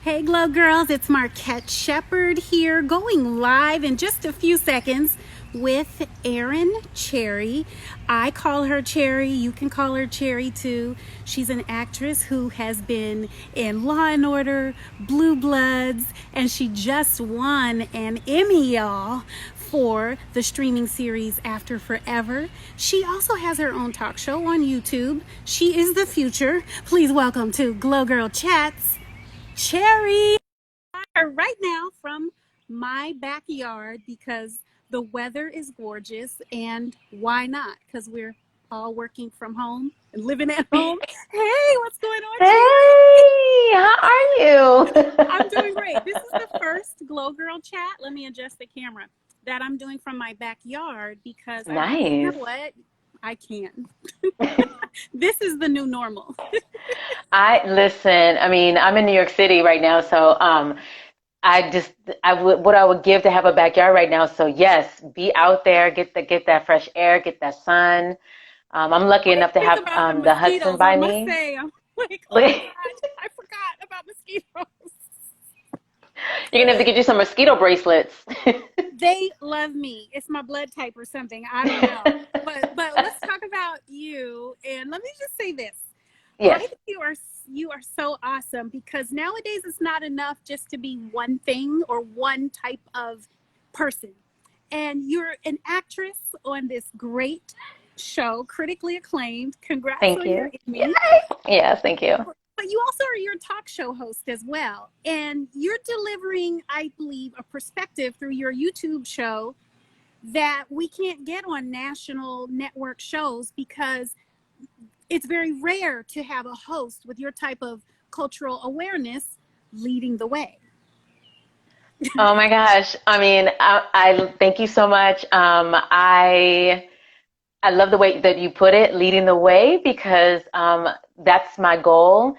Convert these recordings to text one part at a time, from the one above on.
Hey, Glow Girls, it's Markette Shepard here, going live in just a few seconds with Erin Cherry. I call her Cherry, you can call her Cherry too. She's an actress who has been in Law and Order, Blue Bloods, and she just won an Emmy, y'all, for the streaming series After Forever. She also has her own talk show on YouTube. She is the future. Please welcome to Glow Girl Chats, Cherry. Right now from my backyard because the weather is gorgeous, and why not? Because we're all working from home and living at home. Hey, what's going on, Cherry? Hey, how are I'm doing you? great. This is the first Glow Girl chat. Let me adjust the camera that I'm doing from my backyard because I was like, you know Nice. what? I can. This is the new normal. I listen, I mean, I'm in New York City right now, so I just I would what I would give to have a backyard right now. So yes, be out there, get that fresh air, get that sun. I'm lucky I didn't enough to think have about the the Hudson mosquitoes, I by must me. say. I'm like, oh my You're gosh, I forgot about mosquitoes. gonna have to get you some mosquito bracelets. They love me. It's my blood type or something. I don't know. But let's talk about you. And let me just say this. I Yes, think you are so awesome because nowadays it's not enough just to be one thing or one type of person. And you're an actress on this great show, critically acclaimed. Congrats thank on your you. Yay! Emmy. Yes, thank you. But you also are your talk show host as well. And you're delivering, I believe, a perspective through your YouTube show that we can't get on national network shows because it's very rare to have a host with your type of cultural awareness leading the way. Oh my gosh. I mean, I thank you so much. I love the way that you put it, leading the way, because that's my goal.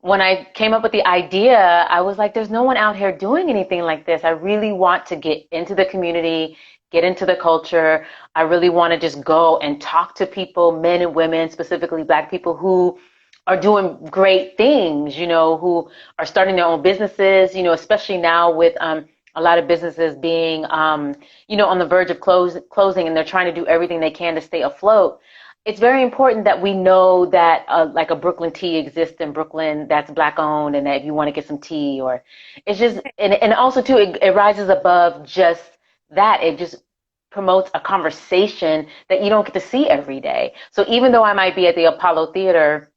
When I came up with the idea, I was like, there's no one out here doing anything like this. I really want to get into the community, get into the culture. I really want to just go and talk to people, men and women, specifically Black people who are doing great things, who are starting their own businesses, especially now with a lot of businesses being, on the verge of closing, and they're trying to do everything they can to stay afloat. It's very important that we know that like a Brooklyn tea exists in Brooklyn that's Black owned, and that if you want to get some tea, or it's just, and also too, it rises above just that. It just promotes a conversation that you don't get to see every day. So even though I might be at the Apollo Theater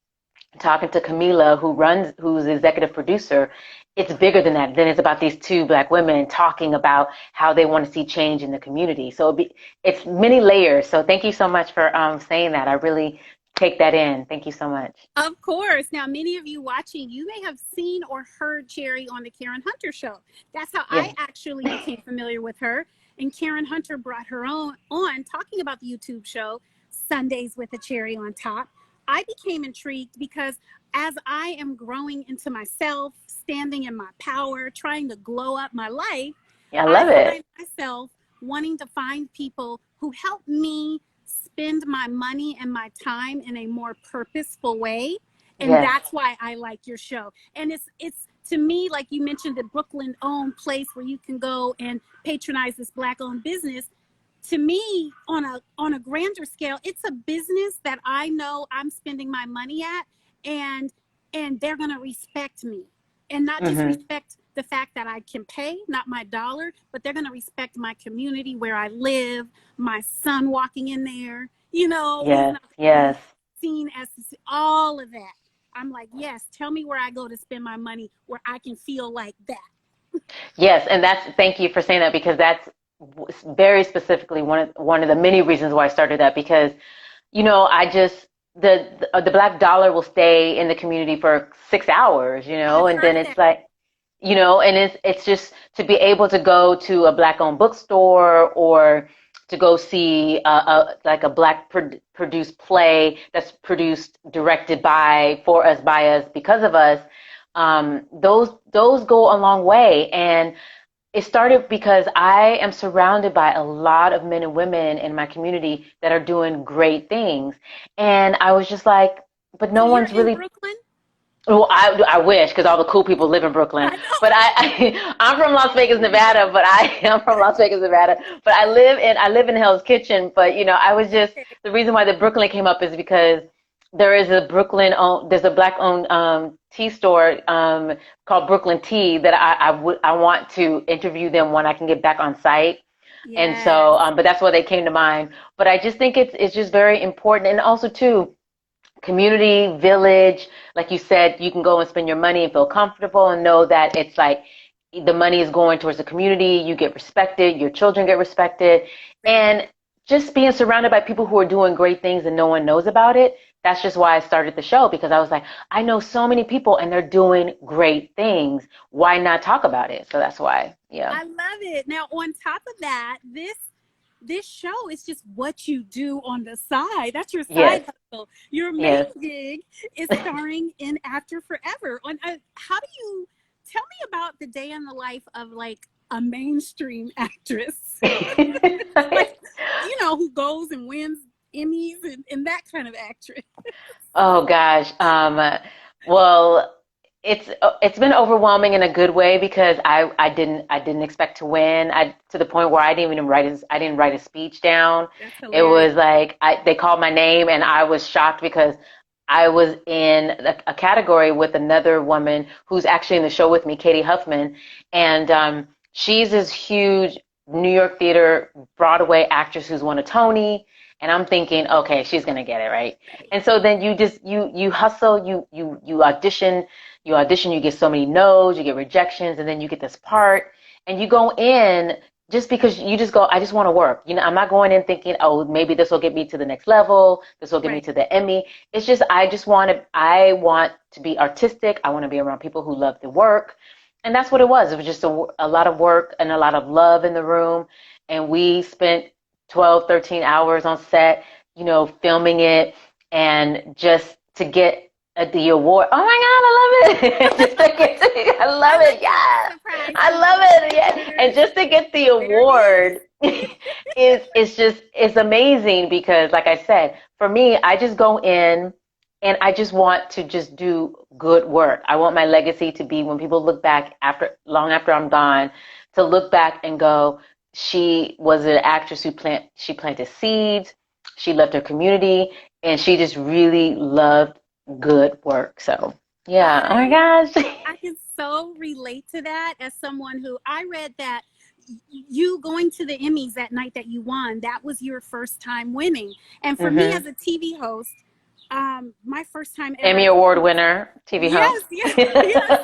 talking to Camila, who's the executive producer, it's bigger than that. Then it's about these two Black women talking about how they want to see change in the community. So it's many layers. So thank you so much for saying that. I really take that in. Thank you so much. Of course. Now, many of you watching, you may have seen or heard Cherry on the Karen Hunter show. That's how I Yes. actually became familiar with her. And Karen Hunter brought her on talking about the YouTube show, Sundays with a Cherry on Top. I became intrigued because as I am growing into myself, standing in my power, trying to glow up my life, Yeah, I I love it. find myself wanting to find people who help me spend my money and my time in a more purposeful way. And Yes. that's why I like your show. And it's to me, like you mentioned, the Brooklyn owned place where you can go and patronize this Black owned business. To me, on a grander scale, it's a business that I know I'm spending my money at, and they're going to respect me, and not just Hmm. respect the fact that I can pay, not my dollar, but they're going to respect my community where I live, my son walking in there, he's Yes. not going to Yes. be seen as all of that. I'm like, yes, tell me where I go to spend my money where I can feel like that. Yes, and thank you for saying that, because that's very specifically one of the many reasons why I started that, because I just the Black dollar will stay in the community for 6 hours, I've and then heard it's that. like, and it's just to be able to go to a Black owned bookstore, or to go see like a Black produced play that's produced, directed by, for us, by us, because of us. Those go a long way. And it started because I am surrounded by a lot of men and women in my community that are doing great things. And I was just like, but So no you're one's in really, Brooklyn? Well, I wish, because all the cool people live in Brooklyn. I know. But I'm from Las Vegas, Nevada. But I'm from Las Vegas, Nevada. But I live in Hell's Kitchen. But I was just, Okay. the reason why the Brooklyn came up is because there's a black owned tea store called Brooklyn Tea that I want to interview them when I can get back on site. And so, Yes. but that's why they came to mind. But I just think it's just very important, and also too, community, village, like you said, you can go and spend your money and feel comfortable and know that it's like the money is going towards the community. You get respected, your children get respected, Right. and just being surrounded by people who are doing great things and no one knows about it. That's just why I started the show, because I was like, I know so many people and they're doing great things. Why not talk about it? So that's why, yeah. I love it. Now, on top of that, this show is just what you do on the side. That's your Yes, side hustle. Your main yes. gig is starring in Actor Forever. On how do you tell me about the day in the life of like a mainstream actress, like who goes and wins Emmys and that kind of actress? Oh gosh. Well, it's been overwhelming in a good way because I didn't expect to win. I to the point where I didn't write a speech down. That's It hilarious. was like they called my name and I was shocked because I was in a category with another woman who's actually in the show with me, Katie Huffman, and she's this huge New York theater Broadway actress who's won a Tony. And I'm thinking, okay, she's gonna get it, right? Right. And so then you hustle, you audition, you get so many no's, you get rejections, and then you get this part, and you go in just because you just go, I just want to work. I'm not going in thinking, oh, maybe this will get me to the next level, this will get me Right. to the Emmy. It's just I want to be artistic. I want to be around people who love the work, and that's what it was. It was just a lot of work and a lot of love in the room, and we spent 12, 13 hours on set, filming it, and just to get the award. Oh my God, I love it. Just to get I I love it. like that Yeah. you surprised I me love with it. Yeah. And just to get the there it is. award it's amazing because like I said, for me, I just go in and I just want to just do good work. I want my legacy to be when people look back long after I'm gone, to look back and go, she was an actress she planted seeds, she loved her community, and she just really loved good work. So yeah. Oh my I gosh. I can so relate to that as someone who I read that you going to the Emmys that night that you won, that was your first time winning. And for me Hmm. as a TV host, my first time ever Emmy at the Award Emmys, winner, TV yes, host. yes, yes.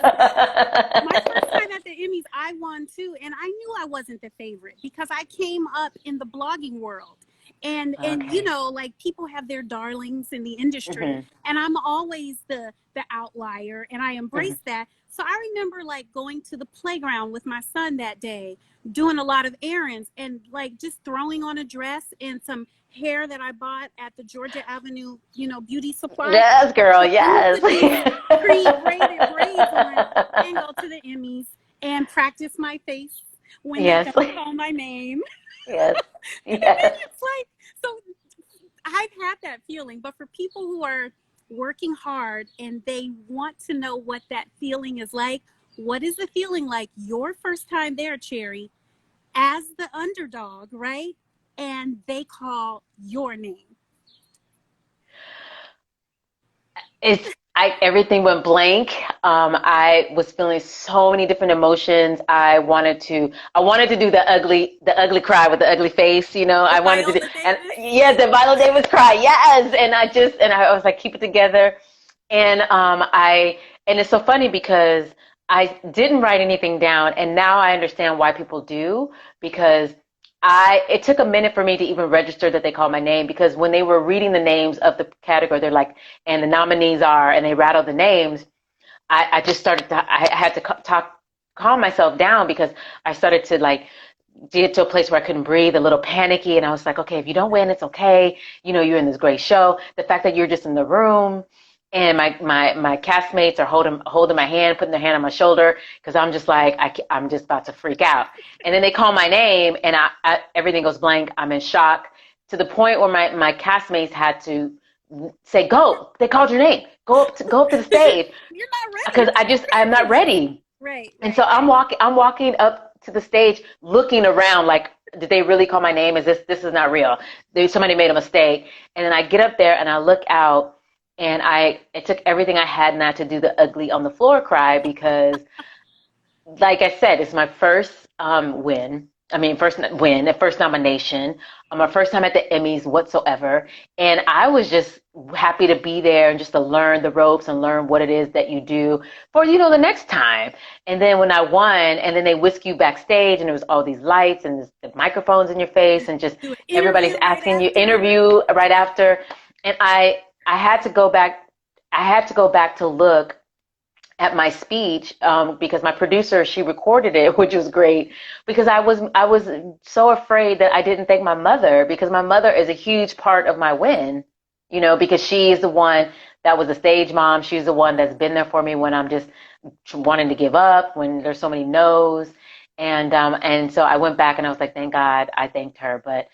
My first time at the Emmys, I won too, and I knew I wasn't the favorite because I came up in the blogging world, and Okay. like people have their darlings in the industry, Hmm. and I'm always the outlier, and I Hmm. embrace that. So I remember like going to the playground with my son that day, doing a lot of errands, and like just throwing on a dress and some hair that I bought at the Georgia Avenue, beauty supply, Yes, girl. put Yes. these pre-braided braids on and go to the Emmys and practice my face when they Yes. don't call my name. Yes. And then Yes. it's like, so I've had that feeling, but for people who are working hard and they want to know what that feeling is like, what is the feeling like your first time there, Cherry, as the underdog, right? And they call your name. Everything went blank. I was feeling so many different emotions. I wanted to do the ugly cry with the ugly face. The I wanted to do, Viola and Davis. yeah, the Viola Davis cry. Yes. And I was like, keep it together. And and it's so funny because I didn't write anything down, and now I understand why people do, because it took a minute for me to even register that they called my name, because when they were reading the names of the category, they're like, and the nominees are, and they rattled the names. I just started I had to calm myself down, because I started to like get to a place where I couldn't breathe, a little panicky, and I was like, okay, if you don't win, it's okay. You're in this great show. The fact that you're just in the room, and my castmates are holding my hand, putting their hand on my shoulder, because I'm just like I'm just about to freak out. And then they call my name, and everything goes blank. I'm in shock, to the point where my castmates had to say, go. They called your name. Go up to the stage. You're not ready. Because I'm not ready. Right. And so I'm walking up to the stage, looking around like, did they really call my name? This is not real. Somebody made a mistake. And then I get up there and I look out, and it took everything I had not to do the ugly on the floor cry, because like I said, it's my first win. I mean, first win, the first nomination, my first time at the Emmys whatsoever. And I was just happy to be there and just to learn the ropes and learn what it is that you do for, the next time. And then when I won, and then they whisk you backstage, and there was all these lights and the microphones in your face, and just everybody's asking you, interview right after. And I had to go back. I had to go back to look at my speech, because my producer, she recorded it, which was great, because I was so afraid that I didn't thank my mother, because my mother is a huge part of my win, because she is the one that was a stage mom. She's the one that's been there for me when I'm just wanting to give up, when there's so many no's. And so I went back and I was like, thank God I thanked her. But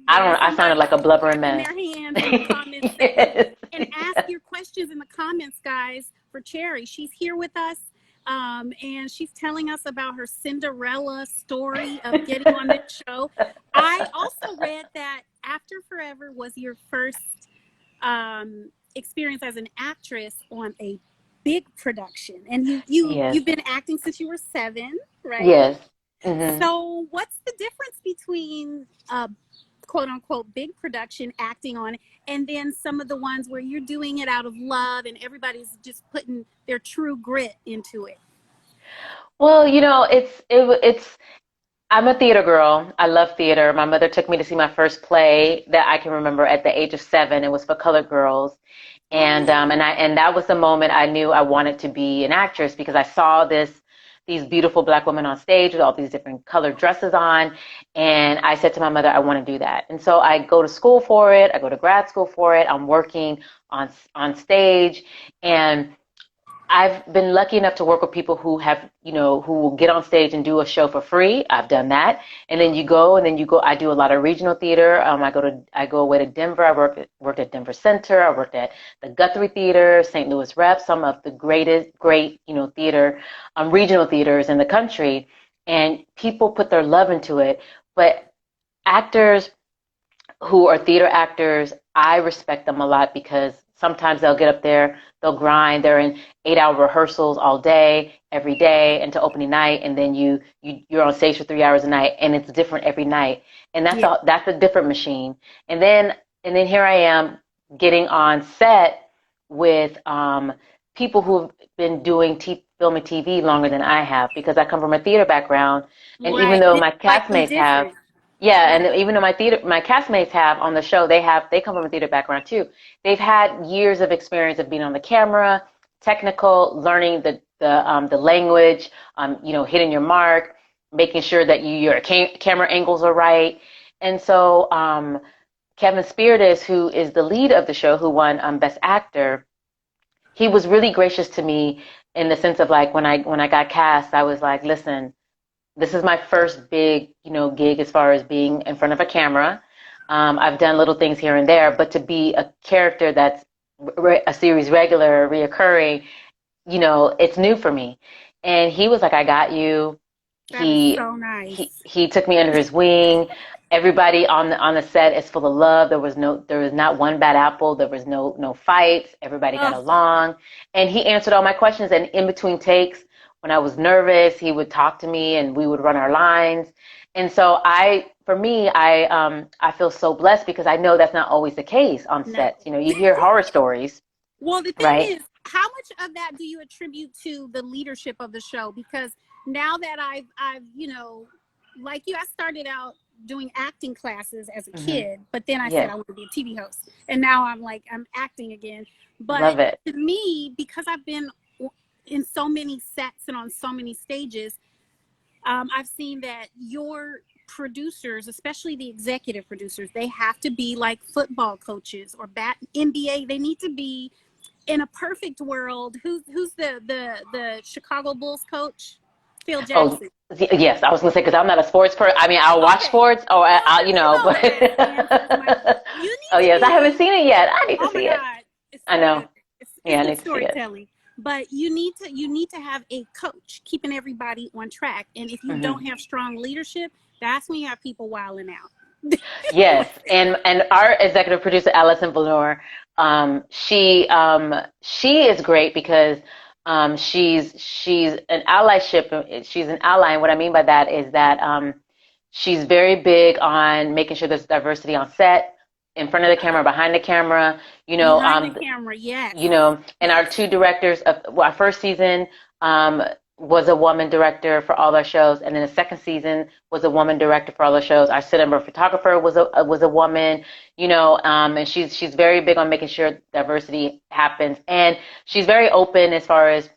I don't know, I sounded like a blubbering mess. Their hands in the comments section. And ask your questions in the comments, guys, for Cherry. She's here with us, and she's telling us about her Cinderella story of getting on this show. I also read that After Forever was your first experience as an actress on a big production, and you've been acting since you were 7, right? Yes. Mm-hmm. So what's the difference between quote unquote big production acting on, and then some of the ones where you're doing it out of love and everybody's just putting their true grit into it? Well, it's I'm a theater girl. I love theater. My mother took me to see my first play that I can remember at the age of 7. It was for colored girls. And that was the moment I knew I wanted to be an actress, because I saw these beautiful Black women on stage with all these different colored dresses on. And I said to my mother, I want to do that. And so I go to school for it. I go to grad school for it. I'm working on stage. And I've been lucky enough to work with people who have, who will get on stage and do a show for free. I've done that. And then you go. I do a lot of regional theater. I go away to Denver. I worked at Denver Center. I worked at the Guthrie Theater, St. Louis Rep, some of the great, theater, regional theaters in the country. And people put their love into it. But actors who are theater actors, I respect them a lot, because sometimes they'll get up there, they'll grind. They're in 8-hour rehearsals all day, every day, into opening night, and then you're on stage for 3 hours a night, and it's different every night. And that's a different machine. And then here I am getting on set with people who've been doing film and TV longer than I have, because I come from a theater background, and even though my castmates have. Yeah, and even though my castmates have on the show, they come from a theater background too. They've had years of experience of being on the camera, technical, learning the language, hitting your mark, making sure that your camera angles are right. And so Kevin Spiritus, who is the lead of the show, who won Best Actor, he was really gracious to me in the sense of, like, when I got cast, I was like, listen, this is my first big, gig as far as being in front of a camera. I've done little things here and there, but to be a character that's a series regular, reoccurring, it's new for me. And he was like, I got you. That is so nice. He took me under his wing. Everybody on the set is full of love. There was not one bad apple. There was no fights. Everybody got along. And he answered all my questions. And in between takes, when I was nervous, he would talk to me and we would run our lines. And so I feel so blessed, because I know that's not always the case on sets. You hear horror stories. Well, the thing is, how much of that do you attribute to the leadership of the show? Because now that I've like you, I started out doing acting classes as a kid, but then I said I want to be a TV host. And now I'm acting again. But love it. To me, because I've been in so many sets and on so many stages, I've seen that your producers, especially the executive producers, they have to be like football coaches or NBA. They need to be, in a perfect world, who's the Chicago Bulls coach? Phil Oh, Jackson. yes, I was gonna say because I'm not a sports person. I mean, I'll watch Okay. sports, or Well, you you know, know but the answers, Mike. You oh need to yes, I haven't be. seen it yet. I need to Oh my see it. God, it's I so know. good. It's Yeah, I good need to see it. storytelling. But you need to have a coach keeping everybody on track. And if you Hmm. don't have strong leadership, that's when you have people wilding out. Yes, and our executive producer Alison Valor, she is great because she's an allyship. She's an ally, and what I mean by that is that she's very big on making sure there's diversity on set, in front of the camera, behind the camera. Behind the camera, And our yes. two directors of well, our first season um, was a woman director for all our shows, and then the second season was a woman director for all the shows. Our cinematographer was a woman, and she's very big on making sure diversity happens, and she's very open as far as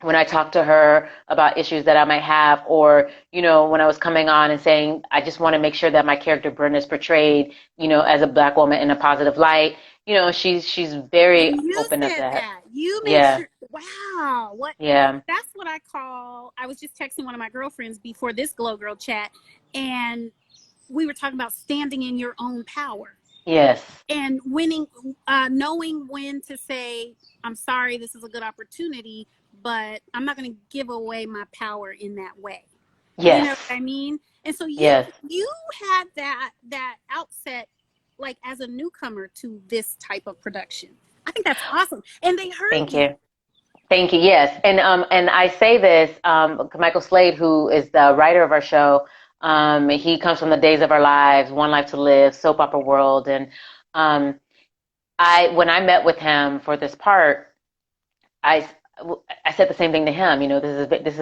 when I talk to her about issues that I might have, or when I was coming on and saying I just want to make sure that my character Brenda is portrayed, as a black woman in a positive light. She's very And you open of said that. that. You made Yeah, sure. Wow. What? yeah, That's what I call. I was just texting one of my girlfriends before this Glow Girl chat, and we were talking about standing in your own power yes, and winning, knowing when to say, I'm sorry, this is a good opportunity, but I'm not going to give away my power in that way. You know yes, what I mean? And so yes. you had that outset like as a newcomer to this type of production. I think that's awesome. And they heard Thank you. you. Thank you. Yes, and I say this, Michael Slade, who is the writer of our show, he comes from the Days of Our Lives, One Life to Live, soap opera world, and um, I when I met with him for this part, I I said the same thing to him. This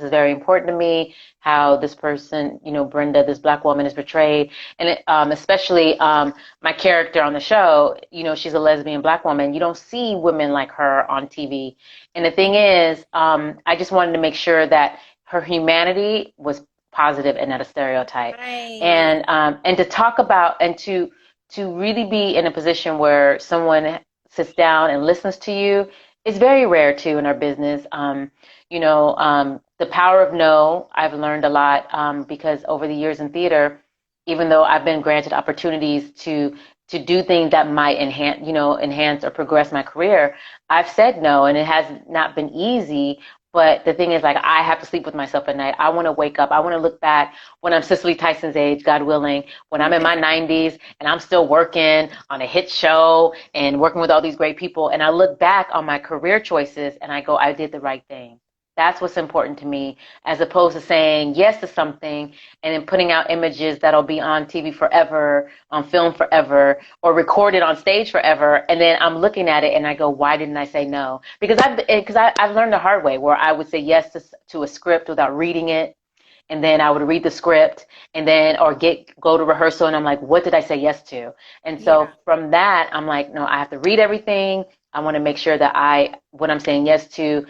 is very important to me. How this person, Brenda, this black woman, is portrayed, and especially my character on the show. She's a lesbian black woman. You don't see women like her on TV. And the thing is, I just wanted to make sure that her humanity was positive and not a stereotype, Right. and to talk about and to really be in a position where someone sits down and listens to you. It's very rare too in our business. The power of no, I've learned a lot because over the years in theater, even though I've been granted opportunities to do things that might enhance or progress my career, I've said no, and it has not been easy. But the thing is, like, I have to sleep with myself at night. I want to wake up. I want to look back when I'm Cicely Tyson's age, God willing, when I'm in my 90s and I'm still working on a hit show and working with all these great people. And I look back on my career choices and I go, I did the right thing. That's what's important to me, as opposed to saying yes to something and then putting out images that'll be on TV forever, on film forever, or recorded on stage forever. And then I'm looking at it and I go, why didn't I say no? I've learned the hard way where I would say yes to a script without reading it. And then I would read the script and then, or go to rehearsal and I'm like, what did I say yes to? And so Yeah. from that, I'm like, no, I have to read everything. I want to make sure that what I'm saying yes to,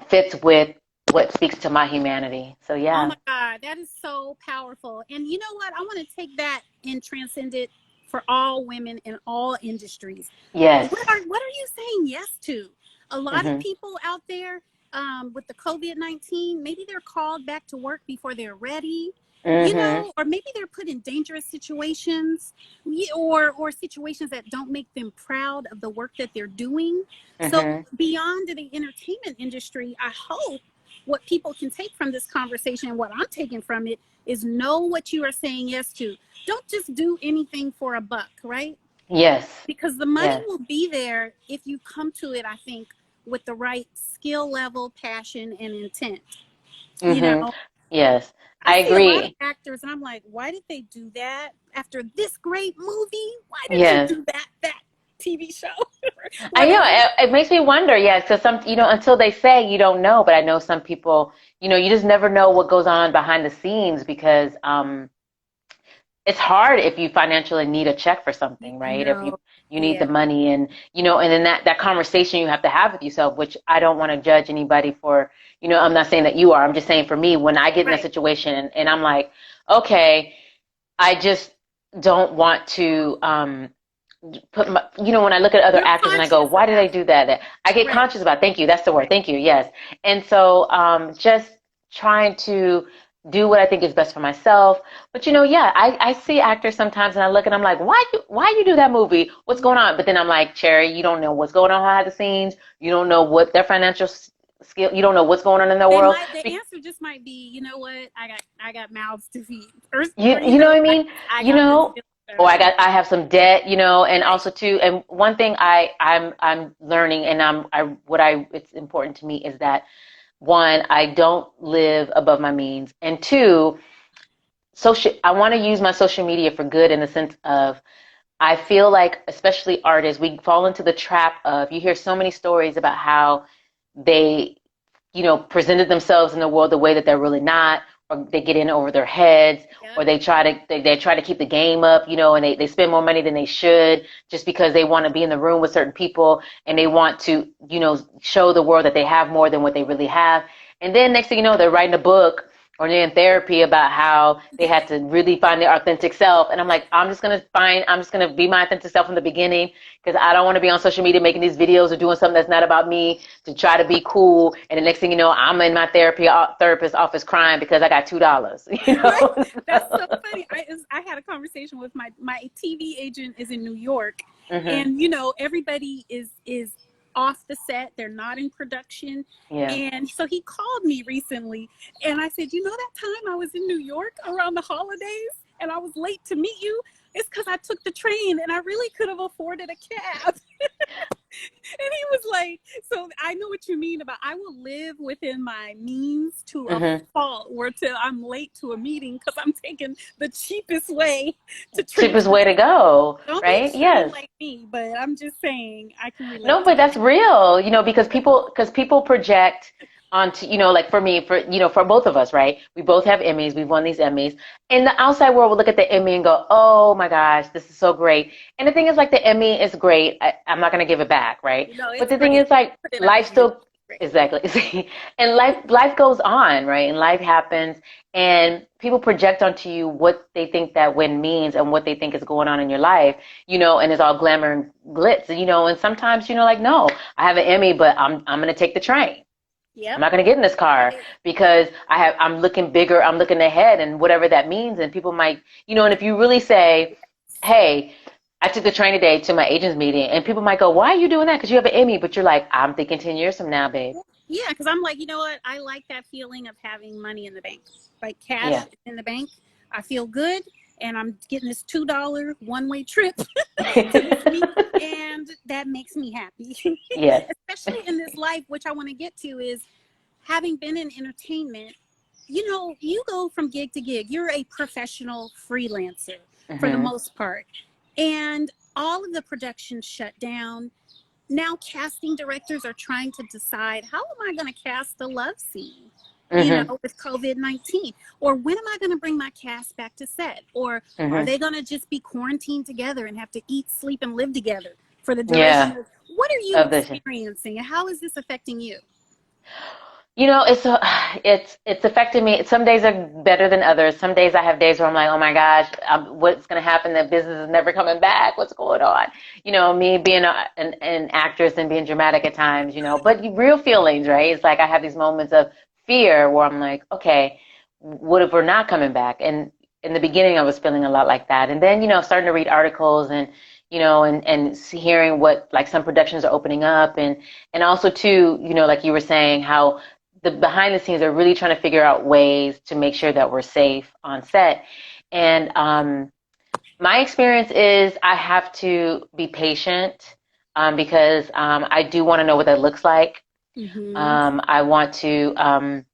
fits with what speaks to my humanity. So Oh yeah. my God, that is so powerful. And you know what? I want to take that and transcend it for all women in all industries. Yes. What are you saying yes to? A lot of Mhm. people out there with the COVID-19, maybe they're called back to work before they're ready, Mhm. or maybe they're put in dangerous situations, or situations that don't make them proud of the work that they're doing. So Mhm. beyond the entertainment industry, I hope what people can take from this conversation, what I'm taking from it, is know what you are saying yes to. Don't just do anything for a buck, right? Yes. Because the money Yes. will be there if you come to it, I think, with the right skill level, passion, and intent. You Mhm. know, Yes. I I see a lot of agree. actors, and I'm like, why did they do that after this great movie? Why did you Yes. do that TV show? I know. Whatever. It makes me wonder. Yes, because until they say, you don't know. But I know some people. You just never know what goes on behind the scenes because it's hard if you financially need a check for something, I right? If you know. you need Yeah. the money, and then that conversation you have to have with yourself, which I don't want to judge anybody for. I'm not saying that you are. I'm just saying for me, when I get in a Right. situation and I'm like, okay, I just don't want to put my, when I look at other You're actors and I go, conscious why did I about do that? I get right, conscious about, thank you, that's the word, right. thank you, yes. And so just trying to do what I think is best for myself. But yeah, I see actors sometimes and I look and I'm like, why you do that movie? What's going on? But then I'm like, Cherry, you don't know what's going on behind the scenes. You don't know what their financial skill, you don't know what's going on in their They world. might. The answer just might be, you know what? I got mouths to feed, or You know what I mean? I You got this know, bill. or I have some debt, and Right. also too, and one thing I'm learning, and it's important to me is that one, I don't live above my means, and two, I want to use my social media for good in the sense of I feel like, especially artists, we fall into the trap of, you hear so many stories about how they presented themselves in the world the way that they're really not, or they get in over their heads, or Yep. they try to keep the game up, and they spend more money than they should just because they want to be in the room with certain people and they want to, show the world that they have more than what they really have. And then next thing you know, they're writing a book or they're in therapy about how they had to really find their authentic self. And I'm like, I'm just gonna be my authentic self from the beginning because I don't want to be on social media making these videos or doing something that's not about me to try to be cool. And the next thing you know, I'm in my therapist office crying because I got $2. Right. That's so funny. I had a conversation with my TV agent is in New York, Hmm. and everybody is off the set. They're not in production, Yeah. and so he called me recently, and I said, that time I was in New York around the holidays, and I was late to meet you. It's because I took the train, and I really could have afforded a cab. And he was like, so I know what you mean about I will live within my means to a Hmm. fault or till I'm late to a meeting because I'm taking the cheapest way to Cheapest way to transport. go, Don't be right? extreme Yes. like me, but I'm just saying I can No, relate to but that. that's real, because people project onto, like for me, for both of us, right? We both have Emmys. We've won these Emmys. And the outside world will look at the Emmy and go, "Oh my gosh, this is so great." And the thing is, like, the Emmy is great. I'm not gonna give it back, right? But It's the thing great. is, like, Put it up life to you. still exactly, and life goes on, right? And life happens, and people project onto you what they think that win means and what they think is going on in your life, and it's all glamour and glitz, and sometimes, like, no, I have an Emmy, but I'm gonna take the train. I'm Yep. not gonna get in this car Right. because I'm looking bigger, I'm looking ahead, and whatever that means, and people might, and if you really say, hey, I took the train today to my agent's meeting, and people might go, why are you doing that? Because you have an Emmy, but you're like, I'm thinking 10 years from now, babe. Yeah, because I'm like, you know what? I like that feeling of having money in the bank, like cash Yeah. in the bank. I feel good, and I'm getting this $2 one-way trip to this meeting, and that makes me happy. Yes. Especially in this life, which I want to get to is having been in entertainment. You go from gig to gig. You're a professional freelancer for the Hmm. most part, and all of the productions shut down. Now casting directors are trying to decide, how am I going to cast a love scene, Hmm. with COVID-19, or when am I going to bring my cast back to set, or are Hmm. they going to just be quarantined together and have to eat, sleep, and live together for the duration Yeah. of what are you Of this. experiencing, and how is this affecting you? It's affected me. Some days are better than others. Some days I have days where I'm like, oh my gosh, what's going to happen? The business is never coming back. What's going on? Me being an actress and being dramatic at times, but real feelings, right? It's like I have these moments of fear where I'm like, okay, what if we're not coming back? And in the beginning, I was feeling a lot like that. And then, starting to read articles and, hearing what, like, some productions are opening up, and also too, like you were saying, how the behind the scenes are really trying to figure out ways to make sure that we're safe on set. And my experience is I have to be patient, because I do want to know what that looks like. Mm-hmm. I want to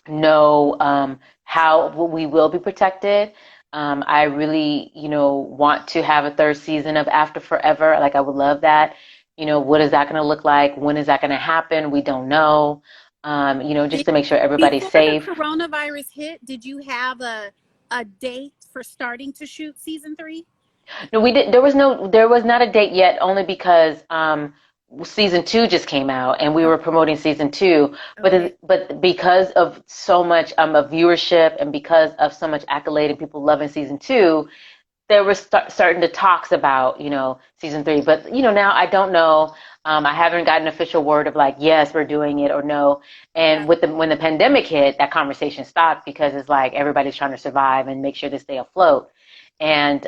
know how we will be protected. I really, want to have a third season of After Forever. Like, I would love that. What is that going to look like? When is that going to happen? We don't know. Just Did, to make sure everybody's Before the safe. coronavirus hit, did you have a date for starting to shoot season 3? No, we did. There was not a date yet, only because season two just came out, and we Oh, were promoting season two. okay. But because of so much of viewership, and because of so much accolade and people loving season two, there was starting to talks about, season 3, but now I don't know. I haven't gotten official word of like, yes, we're doing it or no. Yeah. And when the pandemic hit, that conversation stopped because it's like everybody's trying to survive and make sure they stay afloat. And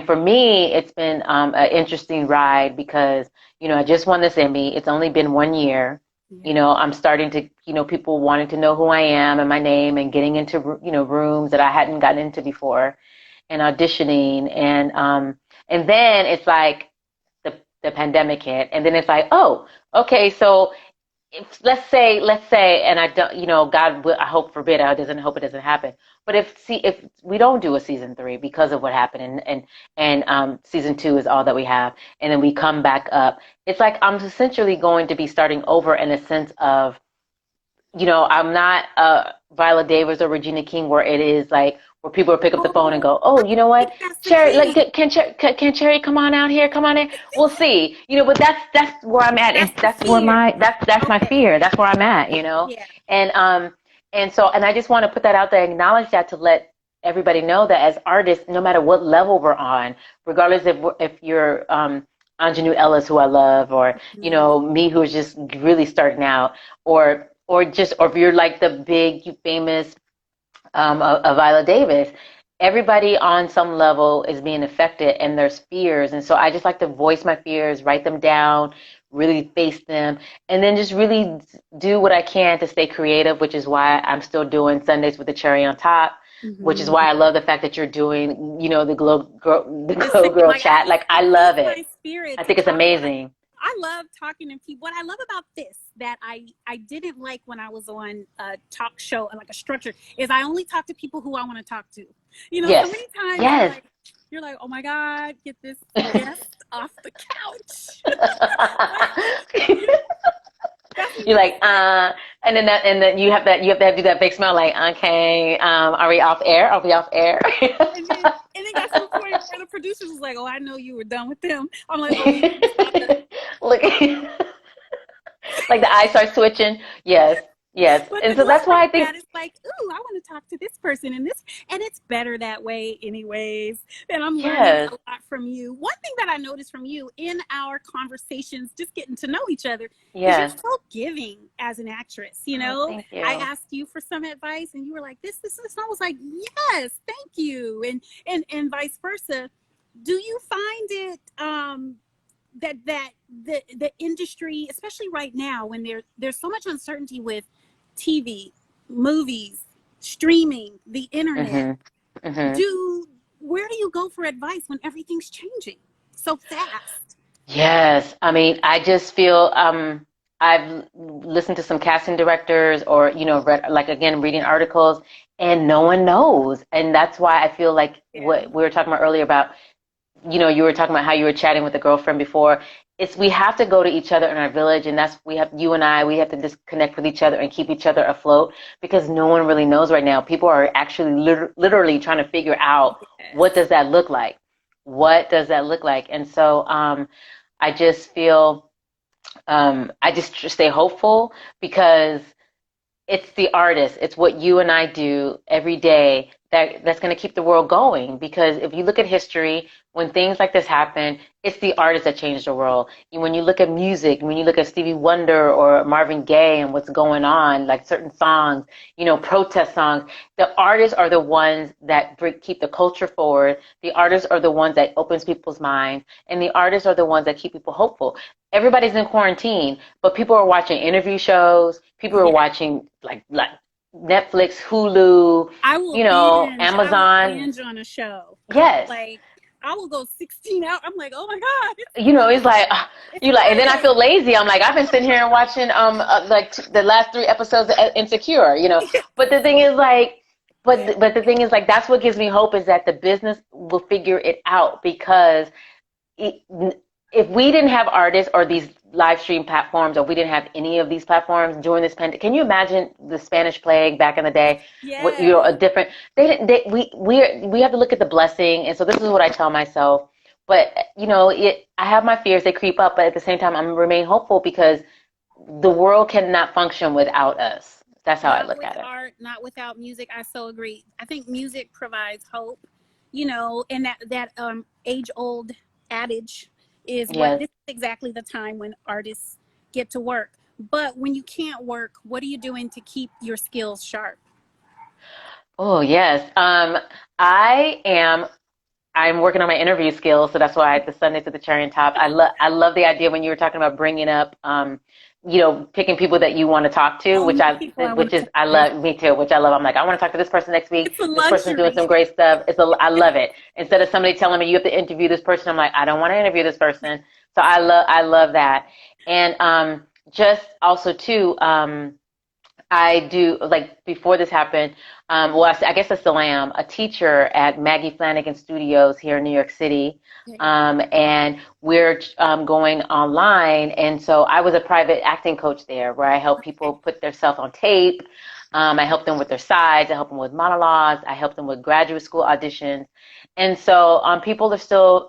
for me, it's been an interesting ride because, I just won this Emmy. It's only been 1 year. Yeah. I'm starting to, people wanting to know who I am and my name and getting into, rooms that I hadn't gotten into before and auditioning. And then it's like the pandemic hit. And then it's like, oh, okay, so if, let's say, and I don't, God, I hope forbid, I doesn't hope it doesn't happen. But if we don't do a season 3 because of what happened, and season 2 is all that we have, and then we come back up, it's like I'm essentially going to be starting over in a sense of, I'm not Viola Davis or Regina King where it is like where people will pick up the phone and go, oh, you know I what, think that's the Cherry, key. like can Cherry come on out here, come on in, we'll see, but that's where I'm at, and That's the that's where fear. that's my Okay. fear, that's where I'm at, Yeah. and I just want to put that out there, acknowledge that to let everybody know that as artists, no matter what level we're on, regardless if you're Anjanou Ellis, who I love, or Mhm. me, who's just really starting out, or if you're like the big, famous Viola Davis, everybody on some level is being affected, and there's fears, and so I just like to voice my fears, write them down, really face them, and then just really do what I can to stay creative, which is why I'm still doing Sundays with the Cherry on Top. Which is why I Mhm. love the fact that you're doing, the The Glow same. Girl Like chat. Like I it love feels my it. spirit I to think it's talk about. amazing. I love talking to people. What I love about this that I didn't like when I was on a talk show, like a structure, is I only talk to people who I want to talk to. So Yes. many times Yes. you're like, oh my God, get this guest off the couch. Like, you know, that's what You're it's like, like. and then you have to do that big smile, like, okay, are we off air? Are we off air? And then got to the point where the producers was like, oh, I know you were done with them. I'm like, oh, you need to stop that. Look, like the eyes start switching. Yes, yes, But the and so good that's part why I of think that is like, ooh, I want to talk to this person and it's better that way anyways. And I'm learning yes, a lot from you. One thing that I noticed from you in our conversations, just getting to know each other, is you're yes. so giving as an actress. Oh, thank I you. asked you for some advice and you were like, this. And I was like, yes, thank you. And vice versa. Do you find it that the industry, especially right now when there's so much uncertainty with TV, movies, streaming, the internet, Mhm, mhm. do where do you go for advice when everything's changing so fast? Yes, I mean, I just feel I've listened to some casting directors or read, like, again, reading articles, and no one knows, and that's why I feel like Yeah. what we were talking about earlier about, you were talking about how you were chatting with a girlfriend before. It's we have to go to each other in our village, and that's you and I, we have to just connect with each other and keep each other afloat because no one really knows right now. People are actually literally trying to figure out what Yes. does that look like? What does that look like? And so I just feel I just stay hopeful because it's the artist. It's what you and I do every day that's going to keep the world going. Because if you look at history, when things like this happen, it's the artist that changed the world. When you look at music, when you look at Stevie Wonder or Marvin Gaye and what's going on, like certain songs, protest songs, the artists are the ones that keep the culture forward. The artists are the ones that opens people's minds, and the artists are the ones that keep people hopeful. Everybody's in quarantine, but people are watching interview shows. People are Yeah. watching like Netflix, Hulu, I will Amazon. binge on a show. Yes, Like I will go 16 out. I'm like, oh my God, it's like it's you like, and then I Friday. feel lazy. I'm like, I've been sitting here and watching like the last 3 episodes of Insecure. But the thing is like, Yeah. but the thing is like, that's what gives me hope is that the business will figure it out because it, if we didn't have artists or these live stream platforms, or we didn't have any of these platforms during this pandemic, can you imagine the Spanish plague back in the day? What Yes. a different. They didn't. We have to look at the blessing, and so this is what I tell myself. But I have my fears; they creep up. But at the same time, I'm remain hopeful because the world cannot function without us. That's how I Not look with at it. art, not without music. I so agree. I think music provides hope. and that age old adage is what Yes. this is exactly the time when artists get to work. But when you can't work, what are you doing to keep your skills sharp? Oh, yes. I am I'm working on my interview skills, so that's why the Sundays at the cherry on top. I love the idea when you were talking about bringing up, picking people that you want to talk to, Oh, my people, I want which to is talk I to. love me too, which I love. I'm like I want to talk to this person next week. It's a This person's doing luxury. some great stuff. I love it. Instead of somebody telling me you have to interview this person, I'm like I don't want to interview this person. So I love that, and just also too. I do, like, before this happened, well, I guess I still am a teacher at Maggie Flanagan Studios here in New York City. Okay. And we're going online. And so I was a private acting coach there where I help people Okay. put their self on tape. I help them with their sides. I help them with monologues. I help them with graduate school auditions. And so people are still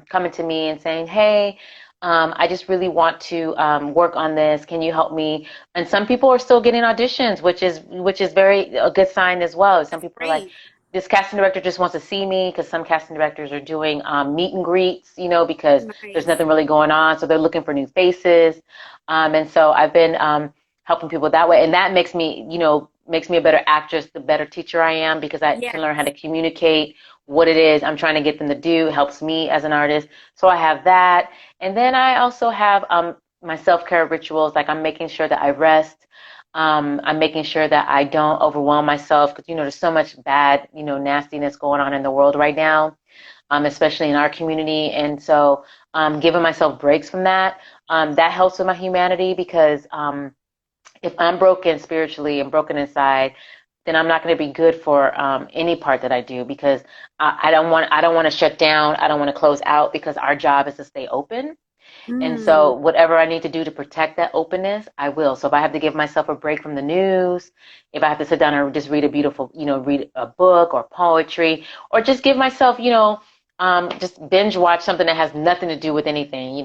coming to me and saying, hey, I just really want to work on this. Can you help me? And some people are still getting auditions, which is very a good sign as well. Some That's people are like, great. this casting director just wants to see me because some casting directors are doing meet and greets, because there's Nice. nothing really going on, so they're looking for new faces. And so I've been helping people that way, and that makes me a better actress, the better teacher I am because I Yeah. can learn how to communicate what it is I'm trying to get them to do. It helps me as an artist. So I have that, and then I also have my self-care rituals, like I'm making sure that I rest. I'm making sure that I don't overwhelm myself because, there's so much bad, nastiness going on in the world right now, especially in our community. And so giving myself breaks from that, that helps with my humanity because if I'm broken spiritually and broken inside, then I'm not going to be good for any part that I do because I don't want to shut down. I don't want to close out because our job is to stay open. And Mm. so whatever I need to do to protect that openness, I will. So if I have to give myself a break from the news, if I have to sit down and just read a beautiful, read a book or poetry, or just give myself, just binge watch something that has nothing to do with anything,